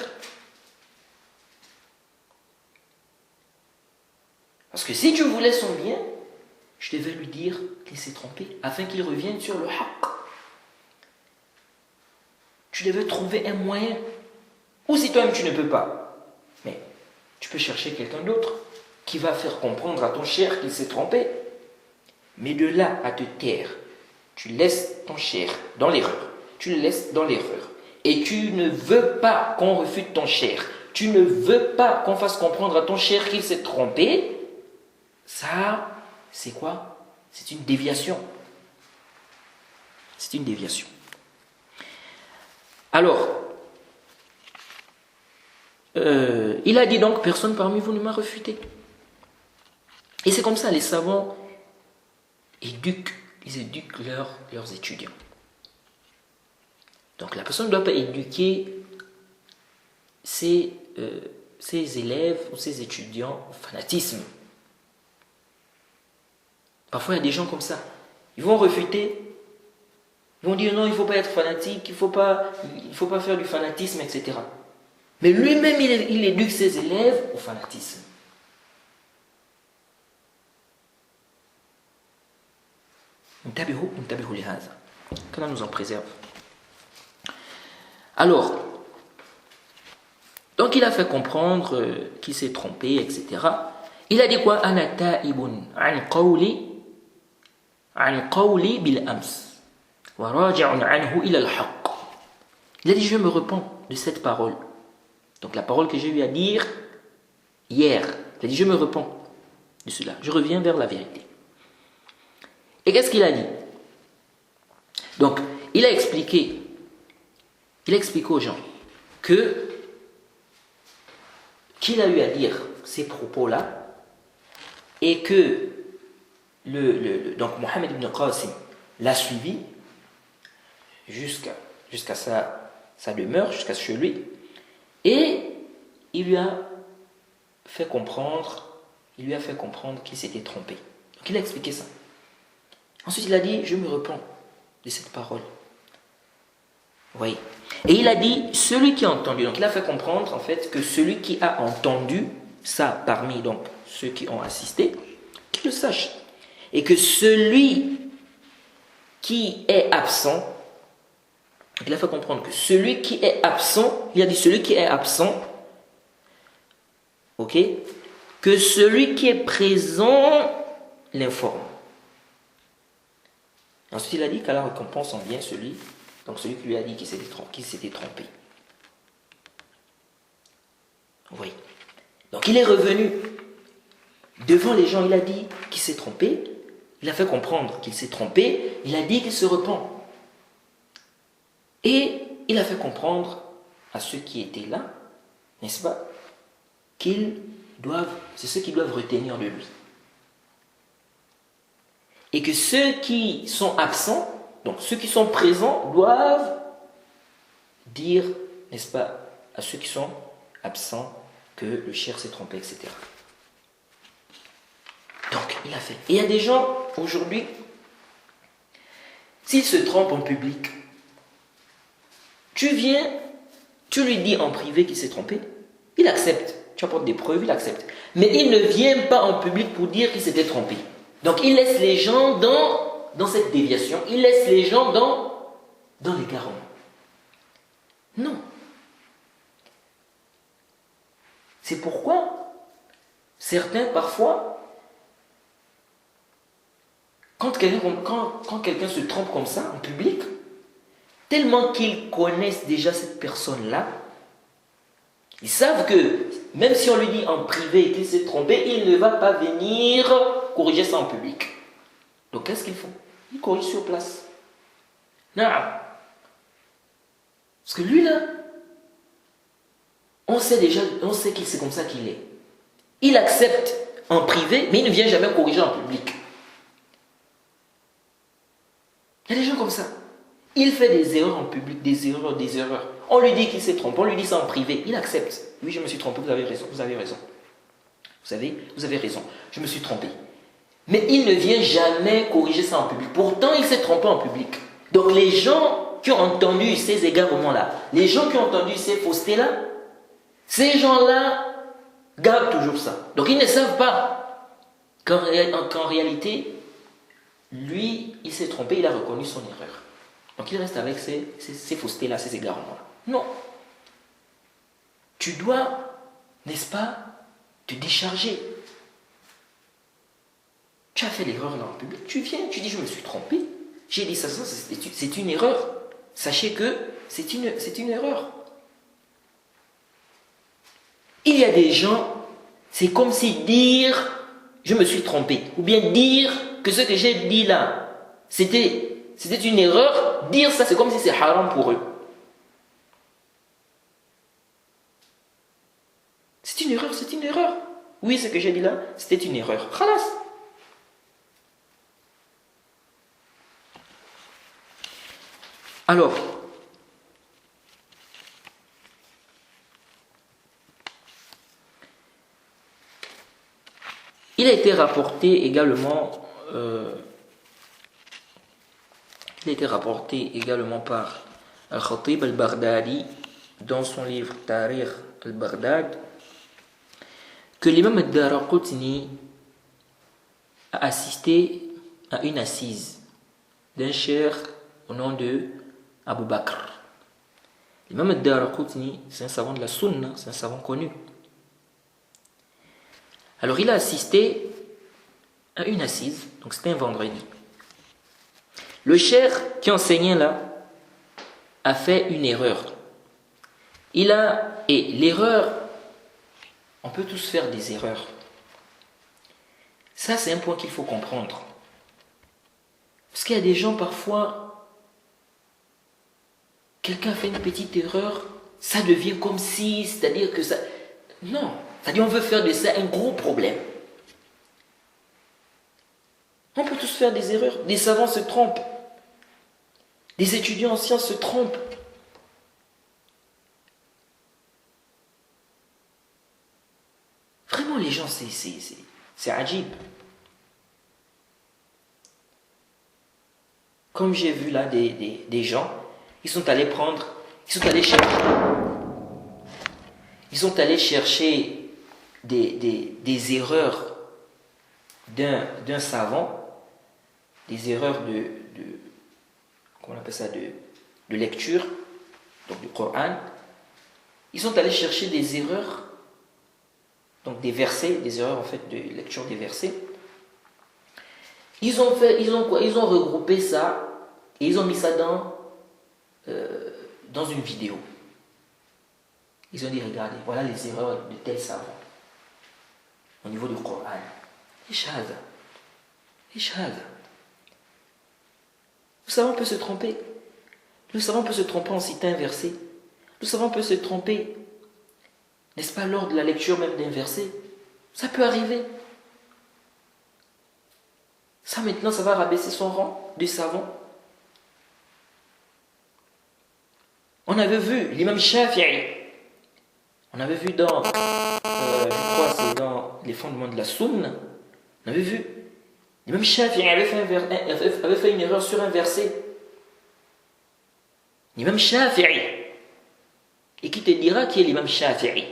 Parce que si tu voulais son bien, je devais lui dire qu'il s'est trompé, afin qu'il revienne sur le haqq. Tu devais trouver un moyen. Ou si toi-même tu ne peux pas, mais tu peux chercher quelqu'un d'autre qui va faire comprendre à ton cheikh qu'il s'est trompé. Mais de là à te taire, tu laisses ton cheikh dans l'erreur. Tu le laisses dans l'erreur. Et tu ne veux pas qu'on refute ton cheikh. Tu ne veux pas qu'on fasse comprendre à ton cheikh qu'il s'est trompé. Ça, c'est quoi? C'est une déviation. C'est une déviation. Alors, il a dit donc, personne parmi vous ne m'a refuté. Et c'est comme ça, les savants éduquent leurs étudiants. Donc la personne ne doit pas éduquer ses élèves ou ses étudiants au fanatisme. Parfois, il y a des gens comme ça. Ils vont refuter. Ils vont dire non, il ne faut pas être fanatique, il ne faut pas faire du fanatisme, etc. Mais lui-même, il éduque ses élèves au fanatisme. Qu'Allah nous en préserve. Alors, Donc il a fait comprendre qu'il s'est trompé, etc. Il a dit quoi? Ana ta'ibun an qawli bil ams wa raji'un anhu ila al-haqq. Il a dit je me repens de cette parole. Donc la parole que j'ai eu à dire hier. Il a dit je me repens de cela. Je reviens vers la vérité. Et qu'est-ce qu'il a dit? Donc il a expliqué aux gens qu'il a eu à dire ces propos-là et que donc Mohammed ibn Qasim l'a suivi jusqu'à sa demeure, jusqu'à chez lui, et il lui a fait comprendre qu'il s'était trompé. Donc il a expliqué ça. Ensuite il a dit je me repens de cette parole. Oui. Et il a dit celui qui a entendu, donc il a fait comprendre en fait que celui qui a entendu ça parmi donc ceux qui ont assisté, qu'il le sache. Et que celui qui est absent, donc il a fait comprendre que celui qui est absent, il a dit celui qui est absent, ok, que celui qui est présent l'informe. Ensuite il a dit qu'Allah récompense en bien celui qui lui a dit qu'il s'était trompé. Oui. Donc il est revenu devant les gens, il a dit qu'il s'est trompé, il a fait comprendre qu'il s'est trompé, il a dit qu'il se repent. Et il a fait comprendre à ceux qui étaient là, n'est-ce pas, c'est ce qu'ils doivent retenir de lui. Et que ceux qui sont absents, donc ceux qui sont présents, doivent dire, n'est-ce pas, à ceux qui sont absents que le cheikh s'est trompé, etc. Donc, il a fait. Et il y a des gens, aujourd'hui, s'ils se trompent en public, tu viens, tu lui dis en privé qu'il s'est trompé, il accepte. Tu apportes des preuves, il accepte. Mais il ne vient pas en public pour dire qu'il s'était trompé. Donc, il laisse les gens dans cette déviation, il laisse les gens dans l'égarement. Non. C'est pourquoi certains, parfois, quand quelqu'un se trompe comme ça, en public, tellement qu'ils connaissent déjà cette personne-là, ils savent que, même si on lui dit en privé qu'il s'est trompé, il ne va pas venir corriger ça en public. Donc qu'est-ce qu'ils font? Ils corrigent sur place. Non. Parce que lui là, on sait que c'est comme ça qu'il est. Il accepte en privé, mais il ne vient jamais corriger en public. Il y a des gens comme ça. Il fait des erreurs en public, des erreurs. On lui dit qu'il s'est trompé, on lui dit ça en privé. Il accepte. Oui, je me suis trompé, vous avez raison. Vous avez raison. Je me suis trompé. Mais il ne vient jamais corriger ça en public. Pourtant, il s'est trompé en public. Donc les gens qui ont entendu ces égarements-là, les gens qui ont entendu ces faussetés-là, ces gens-là gardent toujours ça. Donc ils ne savent pas qu'en réalité, lui, il s'est trompé, il a reconnu son erreur. Donc il reste avec ces faussetés-là, ces égarements-là. Non. Tu dois, n'est-ce pas, te décharger. Tu as fait l'erreur là en public, tu viens, tu dis je me suis trompé. J'ai dit ça, c'est une erreur. Sachez que c'est une erreur. Il y a des gens, c'est comme si dire je me suis trompé, ou bien dire que ce que j'ai dit là, c'était une erreur, dire ça c'est comme si c'est haram pour eux. C'est une erreur. Oui, ce que j'ai dit là, c'était une erreur. Khalas. Alors, il a été rapporté également par Al-Khatib al-Baghdadi dans son livre Tarikh al-Baghdad que l'imam al-Daraqutni a assisté à une assise d'un cheikh au nom de Abu Bakr. L'imam ad-Daraqutni, c'est un savant de la Sunna, c'est un savant connu. Alors il a assisté à une assise, donc c'était un vendredi. Le cheikh qui enseignait là a fait une erreur. Et l'erreur, on peut tous faire des erreurs. Ça, c'est un point qu'il faut comprendre. Parce qu'il y a des gens, parfois, quelqu'un fait une petite erreur, ça devient comme si, c'est-à-dire que ça... Non, c'est-à-dire on veut faire de ça un gros problème. On peut tous faire des erreurs. Des savants se trompent. Des étudiants en sciences se trompent. Vraiment, les gens, c'est ajib. Comme j'ai vu là des gens, ils sont allés chercher des erreurs d'un savant, des erreurs comment on appelle ça, de lecture, donc du Coran. Ils sont allés chercher des erreurs, donc des versets, des erreurs en fait de lecture des versets. Ils ont regroupé ça et ils ont mis ça dans une vidéo. Ils ont dit, regardez, voilà les erreurs de tel savant au niveau du Coran. Ishad. Le savant peut se tromper. Le savant peut se tromper en citant un verset. Le savant peut se tromper, n'est-ce pas, lors de la lecture même d'un verset. Ça peut arriver. Ça maintenant, ça va rabaisser son rang de savant. On avait vu l'imam Shafi'i. On avait vu dans, je crois c'est dans les fondements de la Sunna. On avait vu l'imam Shafi'i avait fait une erreur sur un verset. L'imam Shafi'i. Et qui te dira qui est l'imam Shafi'i?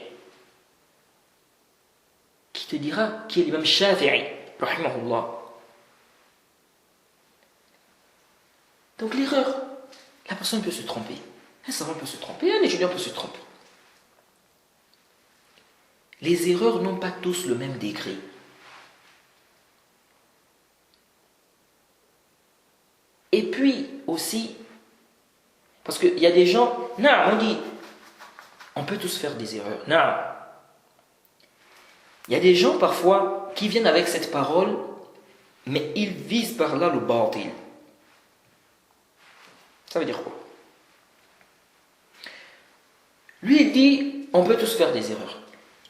Qui te dira qui est l'imam Shafi'i? Rahimahullah. Donc l'erreur, la personne peut se tromper. Un savant peut se tromper, un étudiant peut se tromper. Les erreurs n'ont pas tous le même degré. Et puis aussi, parce qu'il y a des gens, non, on dit, on peut tous faire des erreurs. Non. Il y a des gens parfois qui viennent avec cette parole, mais ils visent par là le batil. Ça veut dire quoi? Lui, il dit, on peut tous faire des erreurs.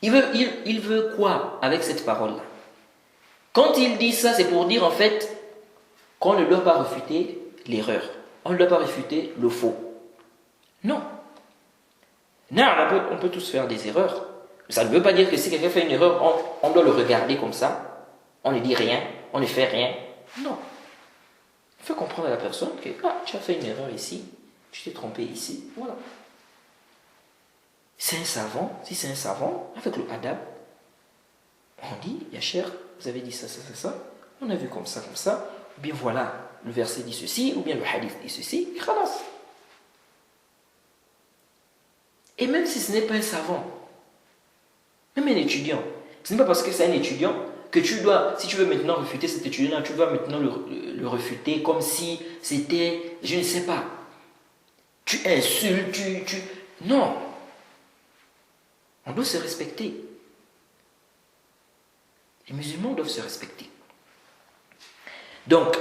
Il veut quoi avec cette parole-là? Quand il dit ça, c'est pour dire en fait qu'on ne doit pas réfuter l'erreur. On ne doit pas réfuter le faux. Non. Non, on peut tous faire des erreurs. Ça ne veut pas dire que si quelqu'un fait une erreur, on doit le regarder comme ça. On ne dit rien, on ne fait rien. Non. Il faut comprendre à la personne que tu as fait une erreur ici, tu t'es trompé ici, voilà. C'est un savant, si c'est un savant, avec le adab, on dit, ya cher, vous avez dit ça, on a vu comme ça, ou bien voilà, le verset dit ceci, ou bien le hadith dit ceci, et khalas. Et même si ce n'est pas un savant, même un étudiant, ce n'est pas parce que c'est un étudiant que tu dois, si tu veux maintenant réfuter cet étudiant-là, tu dois maintenant le réfuter comme si c'était, je ne sais pas, tu insultes, Non. On doit se respecter. Les musulmans doivent se respecter. Donc,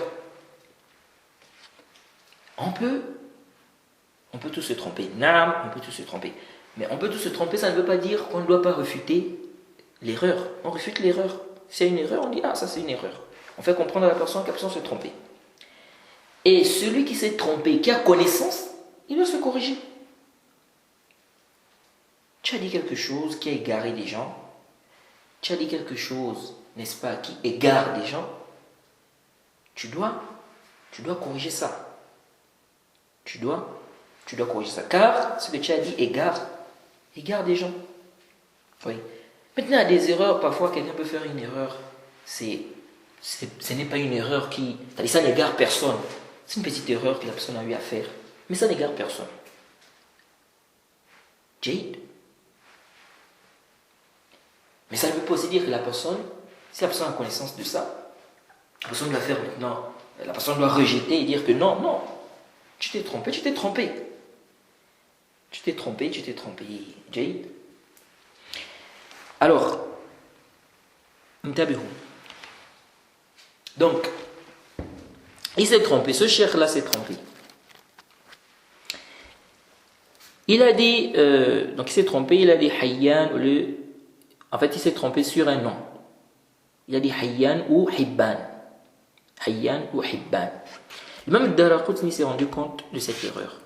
on peut tous se tromper. Naam, on peut tous se tromper. Mais on peut tous se tromper, ça ne veut pas dire qu'on ne doit pas réfuter l'erreur. On réfute l'erreur. S'il y a une erreur, on dit, ça c'est une erreur. On fait comprendre à la personne que la personne s'est trompée. Et celui qui s'est trompé, qui a connaissance, il doit se corriger. Tu as dit quelque chose qui a égaré des gens. Tu as dit quelque chose, n'est-ce pas, qui égare des gens. Tu dois corriger ça. Tu dois corriger ça. Car ce que tu as dit égare des gens. Oui. Maintenant, il y a des erreurs. Parfois, quelqu'un peut faire une erreur. Ce n'est pas une erreur qui... C'est-à-dire, ça n'égare personne. C'est une petite erreur que la personne a eu à faire. Mais ça n'égare personne. Jade. Mais ça ne veut pas aussi dire que la personne, si la personne a connaissance de ça, la personne doit faire maintenant, la personne doit rejeter et dire que non, non, tu t'es trompé, tu t'es trompé. Tu t'es trompé, Jade. Alors, donc, il s'est trompé, ce cheikh-là s'est trompé. Il a dit, donc il s'est trompé, il a dit Hayyan, en fait il s'est trompé sur un nom. Il a dit Hayyan ou Hibban. Hayyan ou Hibban. L'imam Ad-Daraqutni s'est rendu compte de cette erreur.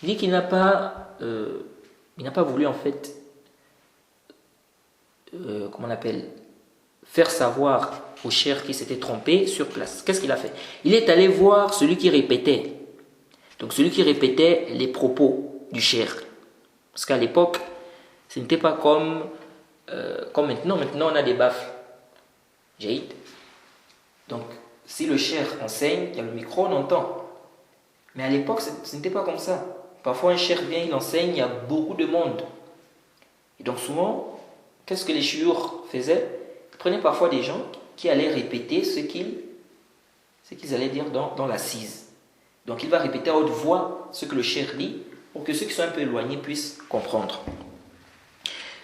Il dit qu'il n'a pas voulu en fait, comment on appelle, faire savoir au cheikh qui s'était trompé sur place. Qu'est-ce qu'il a fait? Il est allé voir celui qui répétait. Donc celui qui répétait les propos du cheikh. Parce qu'à l'époque, ce n'était pas comme maintenant. Maintenant, on a des baffles. Jaïd. Donc, si le cheikh enseigne, il y a le micro, on entend. Mais à l'époque, ce n'était pas comme ça. Parfois, un cheikh vient, il enseigne, il y a beaucoup de monde. Et donc, souvent, qu'est-ce que les chiours faisaient? Ils prenaient parfois des gens qui allaient répéter ce qu'ils allaient dire dans l'assise. Donc, il va répéter à haute voix ce que le cheikh dit pour que ceux qui sont un peu éloignés puissent comprendre.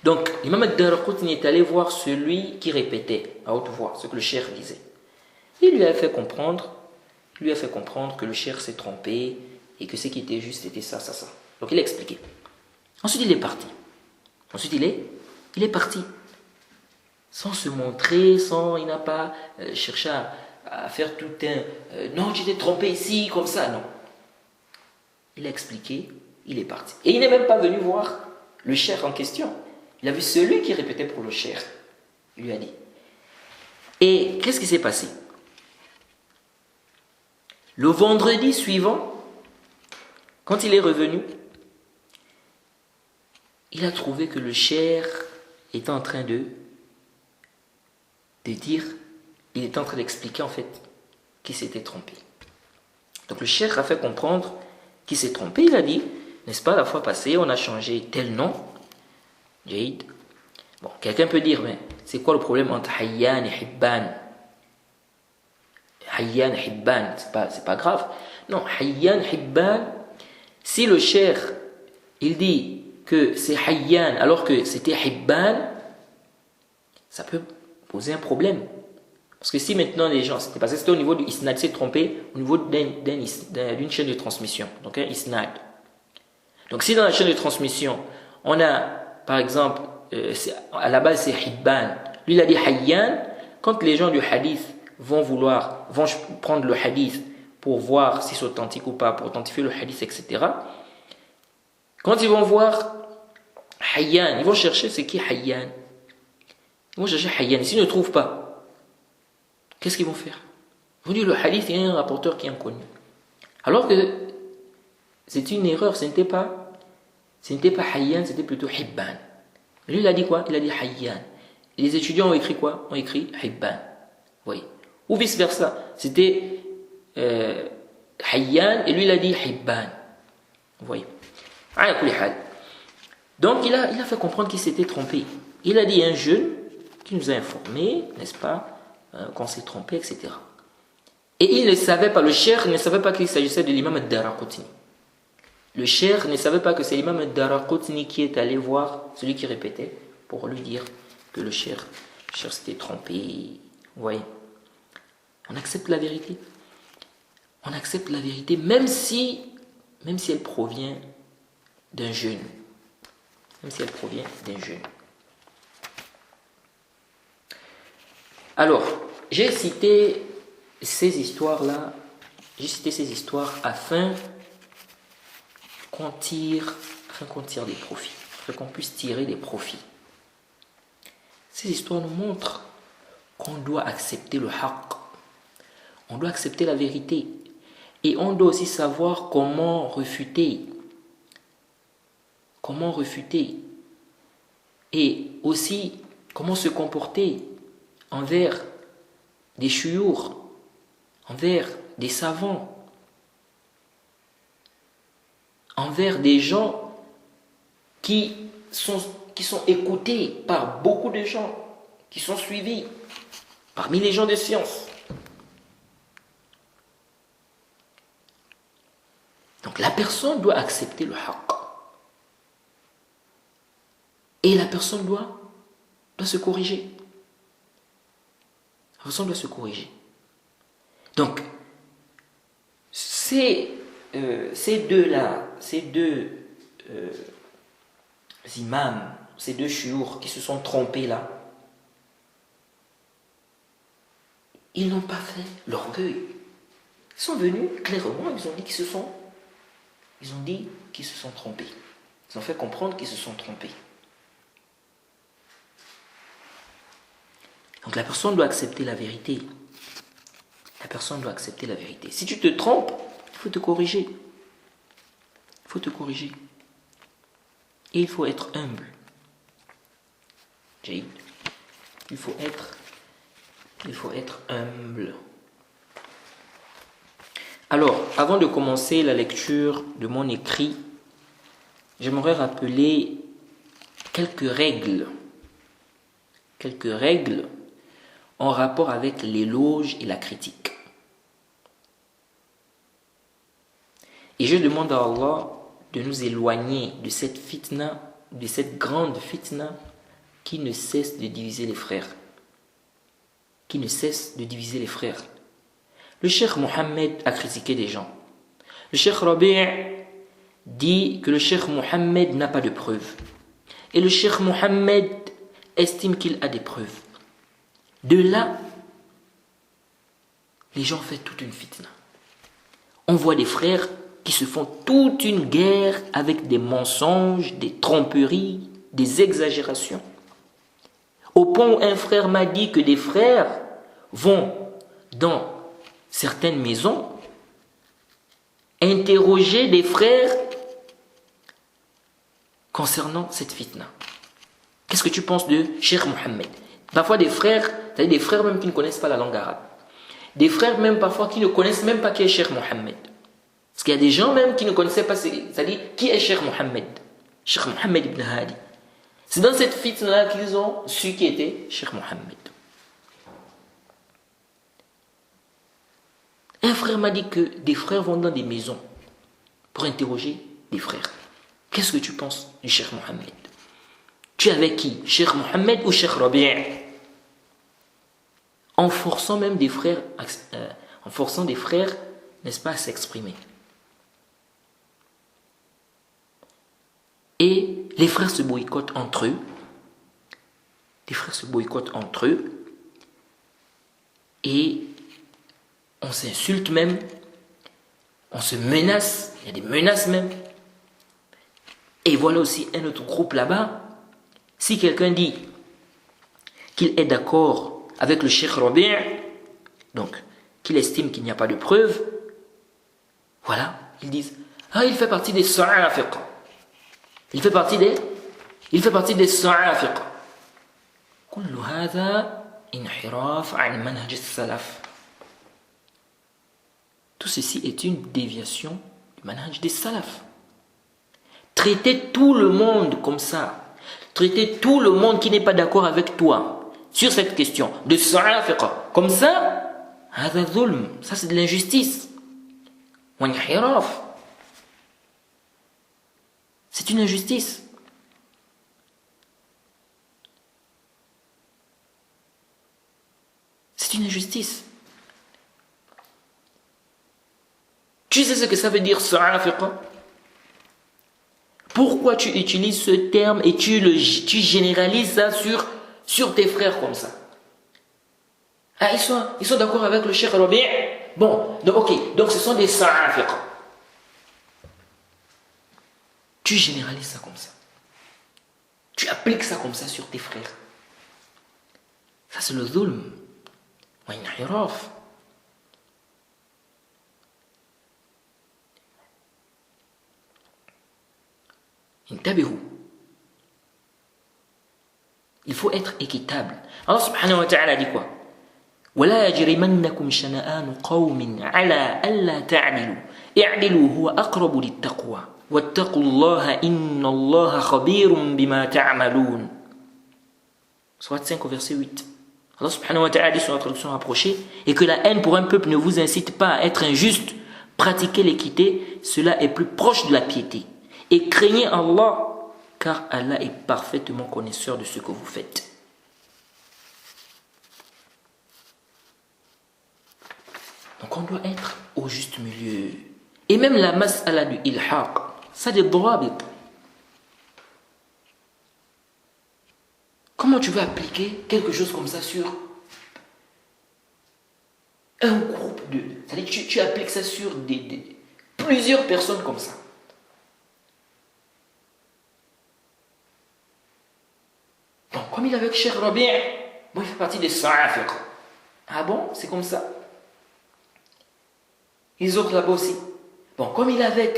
Donc, l'imam Ad-Daraqutni est allé voir celui qui répétait à haute voix ce que le cheikh disait. Il lui a fait comprendre que le cheikh s'est trompé et que ce qui était juste était ça. Donc, il a expliqué. Ensuite, il est parti. Il est parti. Sans se montrer, il n'a pas cherché à faire tout un... non, tu t'es trompé ici, comme ça, non. Il a expliqué, il est parti. Et il n'est même pas venu voir le cheikh en question. Il a vu celui qui répétait pour le cheikh. Il lui a dit. Et qu'est-ce qui s'est passé? Le vendredi suivant, quand il est revenu, il a trouvé que le cheikh était en train de dire, il était en train d'expliquer en fait qu'il s'était trompé. Donc le cheikh a fait comprendre qu'il s'est trompé. Il a dit, n'est-ce pas, la fois passée, on a changé tel nom. Jaïd. Bon, quelqu'un peut dire, mais c'est quoi le problème entre Hayyan et Hibban? Hayyan et Hibban, c'est pas grave. Non, Hayyan, Hibban, si le cheikh, il dit que c'est Hayyan alors que c'était Hibban, ça peut poser un problème. Parce que si maintenant les gens, c'était parce que c'était au niveau du isnad, s'est trompé au niveau d'une chaîne de transmission, donc un isnad. Donc si dans la chaîne de transmission, on a, par exemple, à la base c'est Hibban, lui il a dit Hayyan, quand les gens du hadith vont prendre le hadith pour voir si c'est authentique ou pas, pour authentifier le hadith, etc. Quand ils vont voir Hayyan, ils vont chercher c'est qui Hayyan. Ils vont chercher Hayyan. S'ils ne trouvent pas, qu'est-ce qu'ils vont faire? Ils vont dire le hadith, il y a un rapporteur qui est inconnu. Alors que c'est une erreur, ce n'était pas Hayyan, c'était plutôt Hibban. Lui, il a dit quoi? Il a dit Hayyan. Et les étudiants ont écrit quoi? Ont écrit Hibban. Oui. Ou vice-versa. C'était Hayyan et lui, il a dit Hibban. Vous voyez. Donc, il a fait comprendre qu'il s'était trompé. Il a dit un jeune qui nous a informé, n'est-ce pas, qu'on s'est trompé, etc. Et il ne savait pas, le cheikh ne savait pas qu'il s'agissait de l'imam Ad-Daraqutni. Le cheikh ne savait pas que c'est l'imam Ad-Daraqutni qui est allé voir celui qui répétait pour lui dire que le cheikh s'était trompé. Vous voyez. On accepte la vérité. On accepte la vérité même si elle provient d'un jeune. Même si elle provient d'un jeune. Alors, j'ai cité ces histoires-là, afin qu'on tire des profits, afin qu'on puisse tirer des profits. Ces histoires nous montrent qu'on doit accepter le haqq, on doit accepter la vérité, et on doit aussi savoir comment refuter, et aussi comment se comporter envers des chouyours, envers des savants, envers des gens qui sont écoutés par beaucoup de gens, qui sont suivis parmi les gens de science. Donc la personne doit accepter le haqq. Et la personne doit se corriger. La personne doit se corriger. Donc, ces deux imams, ces deux chouyours qui se sont trompés là, ils n'ont pas fait l'orgueil. Ils sont venus clairement, ils ont dit qu'ils se sont trompés. Ils ont fait comprendre qu'ils se sont trompés. Donc la personne doit accepter la vérité. La personne doit accepter la vérité. Si tu te trompes, il faut te corriger. Il faut te corriger. Et il faut être humble. Il faut être humble. Alors, avant de commencer la lecture de mon écrit, j'aimerais rappeler quelques règles en rapport avec l'éloge et la critique. Et je demande à Allah de nous éloigner de cette fitna, de cette grande fitna qui ne cesse de diviser les frères. Qui ne cesse de diviser les frères. Le cheikh Mohammed a critiqué des gens. Le cheikh Rabi' dit que le cheikh Mohammed n'a pas de preuves. Et le cheikh Mohammed estime qu'il a des preuves. De là, les gens font toute une fitna. On voit des frères qui se font toute une guerre avec des mensonges, des tromperies, des exagérations. Au point où un frère m'a dit que des frères vont dans certaines maisons interroger des frères concernant cette fitna. Qu'est-ce que tu penses de Cheikh Mohammed? Parfois des frères, c'est-à-dire des frères même qui ne connaissent pas la langue arabe. Des frères même parfois qui ne connaissent même pas qui est Cheikh Mohammed. Parce qu'il y a des gens même qui ne connaissaient pas, c'est-à-dire qui est Cheikh Mohammed. Cheikh Mohammed ibn Hadi. C'est dans cette fitna-là qu'ils ont su qui était Cheikh Mohammed. Un frère m'a dit que des frères vont dans des maisons pour interroger des frères. Qu'est-ce que tu penses du Cheikh Mohammed? Tu es avec qui? Cheikh Mohammed ou Cheikh Rabi'? En forçant même des frères, n'est-ce pas, à s'exprimer. Et les frères se boycottent entre eux. Et on s'insulte même. On se menace. Il y a des menaces même. Et voilà aussi un autre groupe là-bas. Si quelqu'un dit qu'il est d'accord avec le Cheikh Rabi', donc qu'il estime qu'il n'y a pas de preuve, voilà, ils disent il fait partie des Sa'afiq. Il fait partie des Sa'afiq. Kullu hadha inhiraf an manhaj as-salaf. Tout ceci est une déviation du manhaj des salaf. Traiter tout le monde comme ça, traiter tout le monde qui n'est pas d'accord avec toi sur cette question de Sa'afiq comme ça, هذا ظلم, ça c'est de l'injustice. وانحراف. C'est une injustice. C'est une injustice. Tu sais ce que ça veut dire Sa'afiq? Pourquoi tu utilises ce terme et tu généralises ça sur tes frères comme ça? Ils sont d'accord avec le Cheikh Rabi'. Bon, donc ce sont des Sa'afiq. Tu généralises ça comme ça. Tu appliques ça comme ça sur tes frères. Ça c'est le dhulm. Wa inhiraf. Intabihu. Il faut être équitable. Allah subhanahu wa ta'ala dit quoi? ولا يجرمنكم شنآن قوم على ألا تعدلوا اعدلوا هو أقرب للتقوى واتقوا الله إن الله خبير بما تعملون. Surat 5 au verset 8. Allah subhanahu wa ta'ala dit sur la traduction rapprochée, et que la haine pour un peuple ne vous incite pas à être injuste, pratiquez l'équité, cela est plus proche de la piété. Et craignez Allah, car Allah est parfaitement connaisseur de ce que vous faites. Donc on doit être au juste milieu. Et même la mas'ala du ilhaq, ça des dawabit. Comment tu vas appliquer quelque chose comme ça sur un groupe de... C'est-à-dire que tu appliques ça sur plusieurs personnes comme ça. Donc, comme il est avec Cheikh Rabi', bon, il fait partie des Sa'afiq. Ah bon, c'est comme ça. Les autres là-bas aussi. Bon, comme il est avec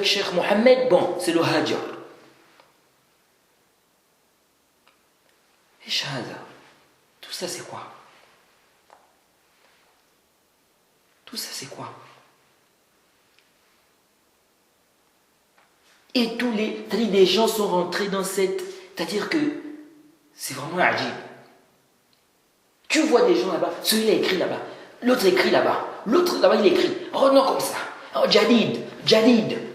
Cheikh Mohammed, bon, c'est le Hajar. Et Shahada, tout ça c'est quoi? Tout ça c'est quoi? Et tous les gens sont rentrés dans cette... C'est-à-dire que c'est vraiment ajib. Tu vois des gens là-bas, celui-là écrit là-bas, l'autre écrit là-bas, l'autre là-bas il écrit, oh non comme ça, oh Jadid,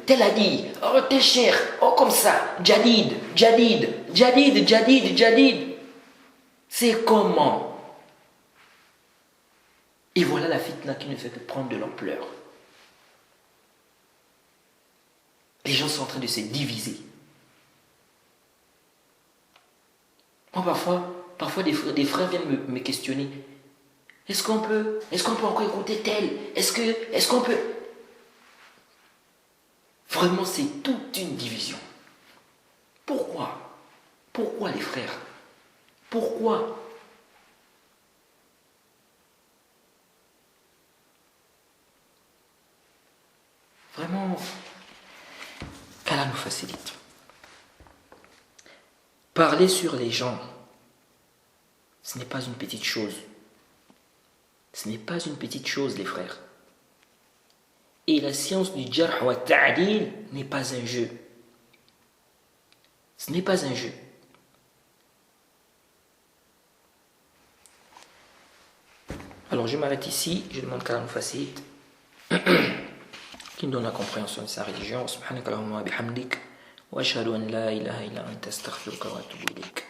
tel a dit, oh tel cher, oh comme ça, Jadid. C'est comment? Et voilà la fitna qui ne fait que prendre de l'ampleur. Les gens sont en train de se diviser. Moi, parfois des frères viennent me questionner. Est-ce qu'on peut encore écouter tel? Est-ce qu'on peut... Vraiment, c'est toute une division. Pourquoi les frères? Pourquoi? Vraiment, qu'Allah nous facilite. Parler sur les gens, ce n'est pas une petite chose. Ce n'est pas une petite chose, les frères. Et la science du jarh wa ta'dil n'est pas un jeu. Ce n'est pas un jeu. Alors je m'arrête ici, je demande qu'Allah nous facilite, qui nous donne la compréhension de sa religion. Subhanaka Allahumma bihamdik, wa ashhadu an la ilaha illa anta astaghfiruka wa atubu ilayk.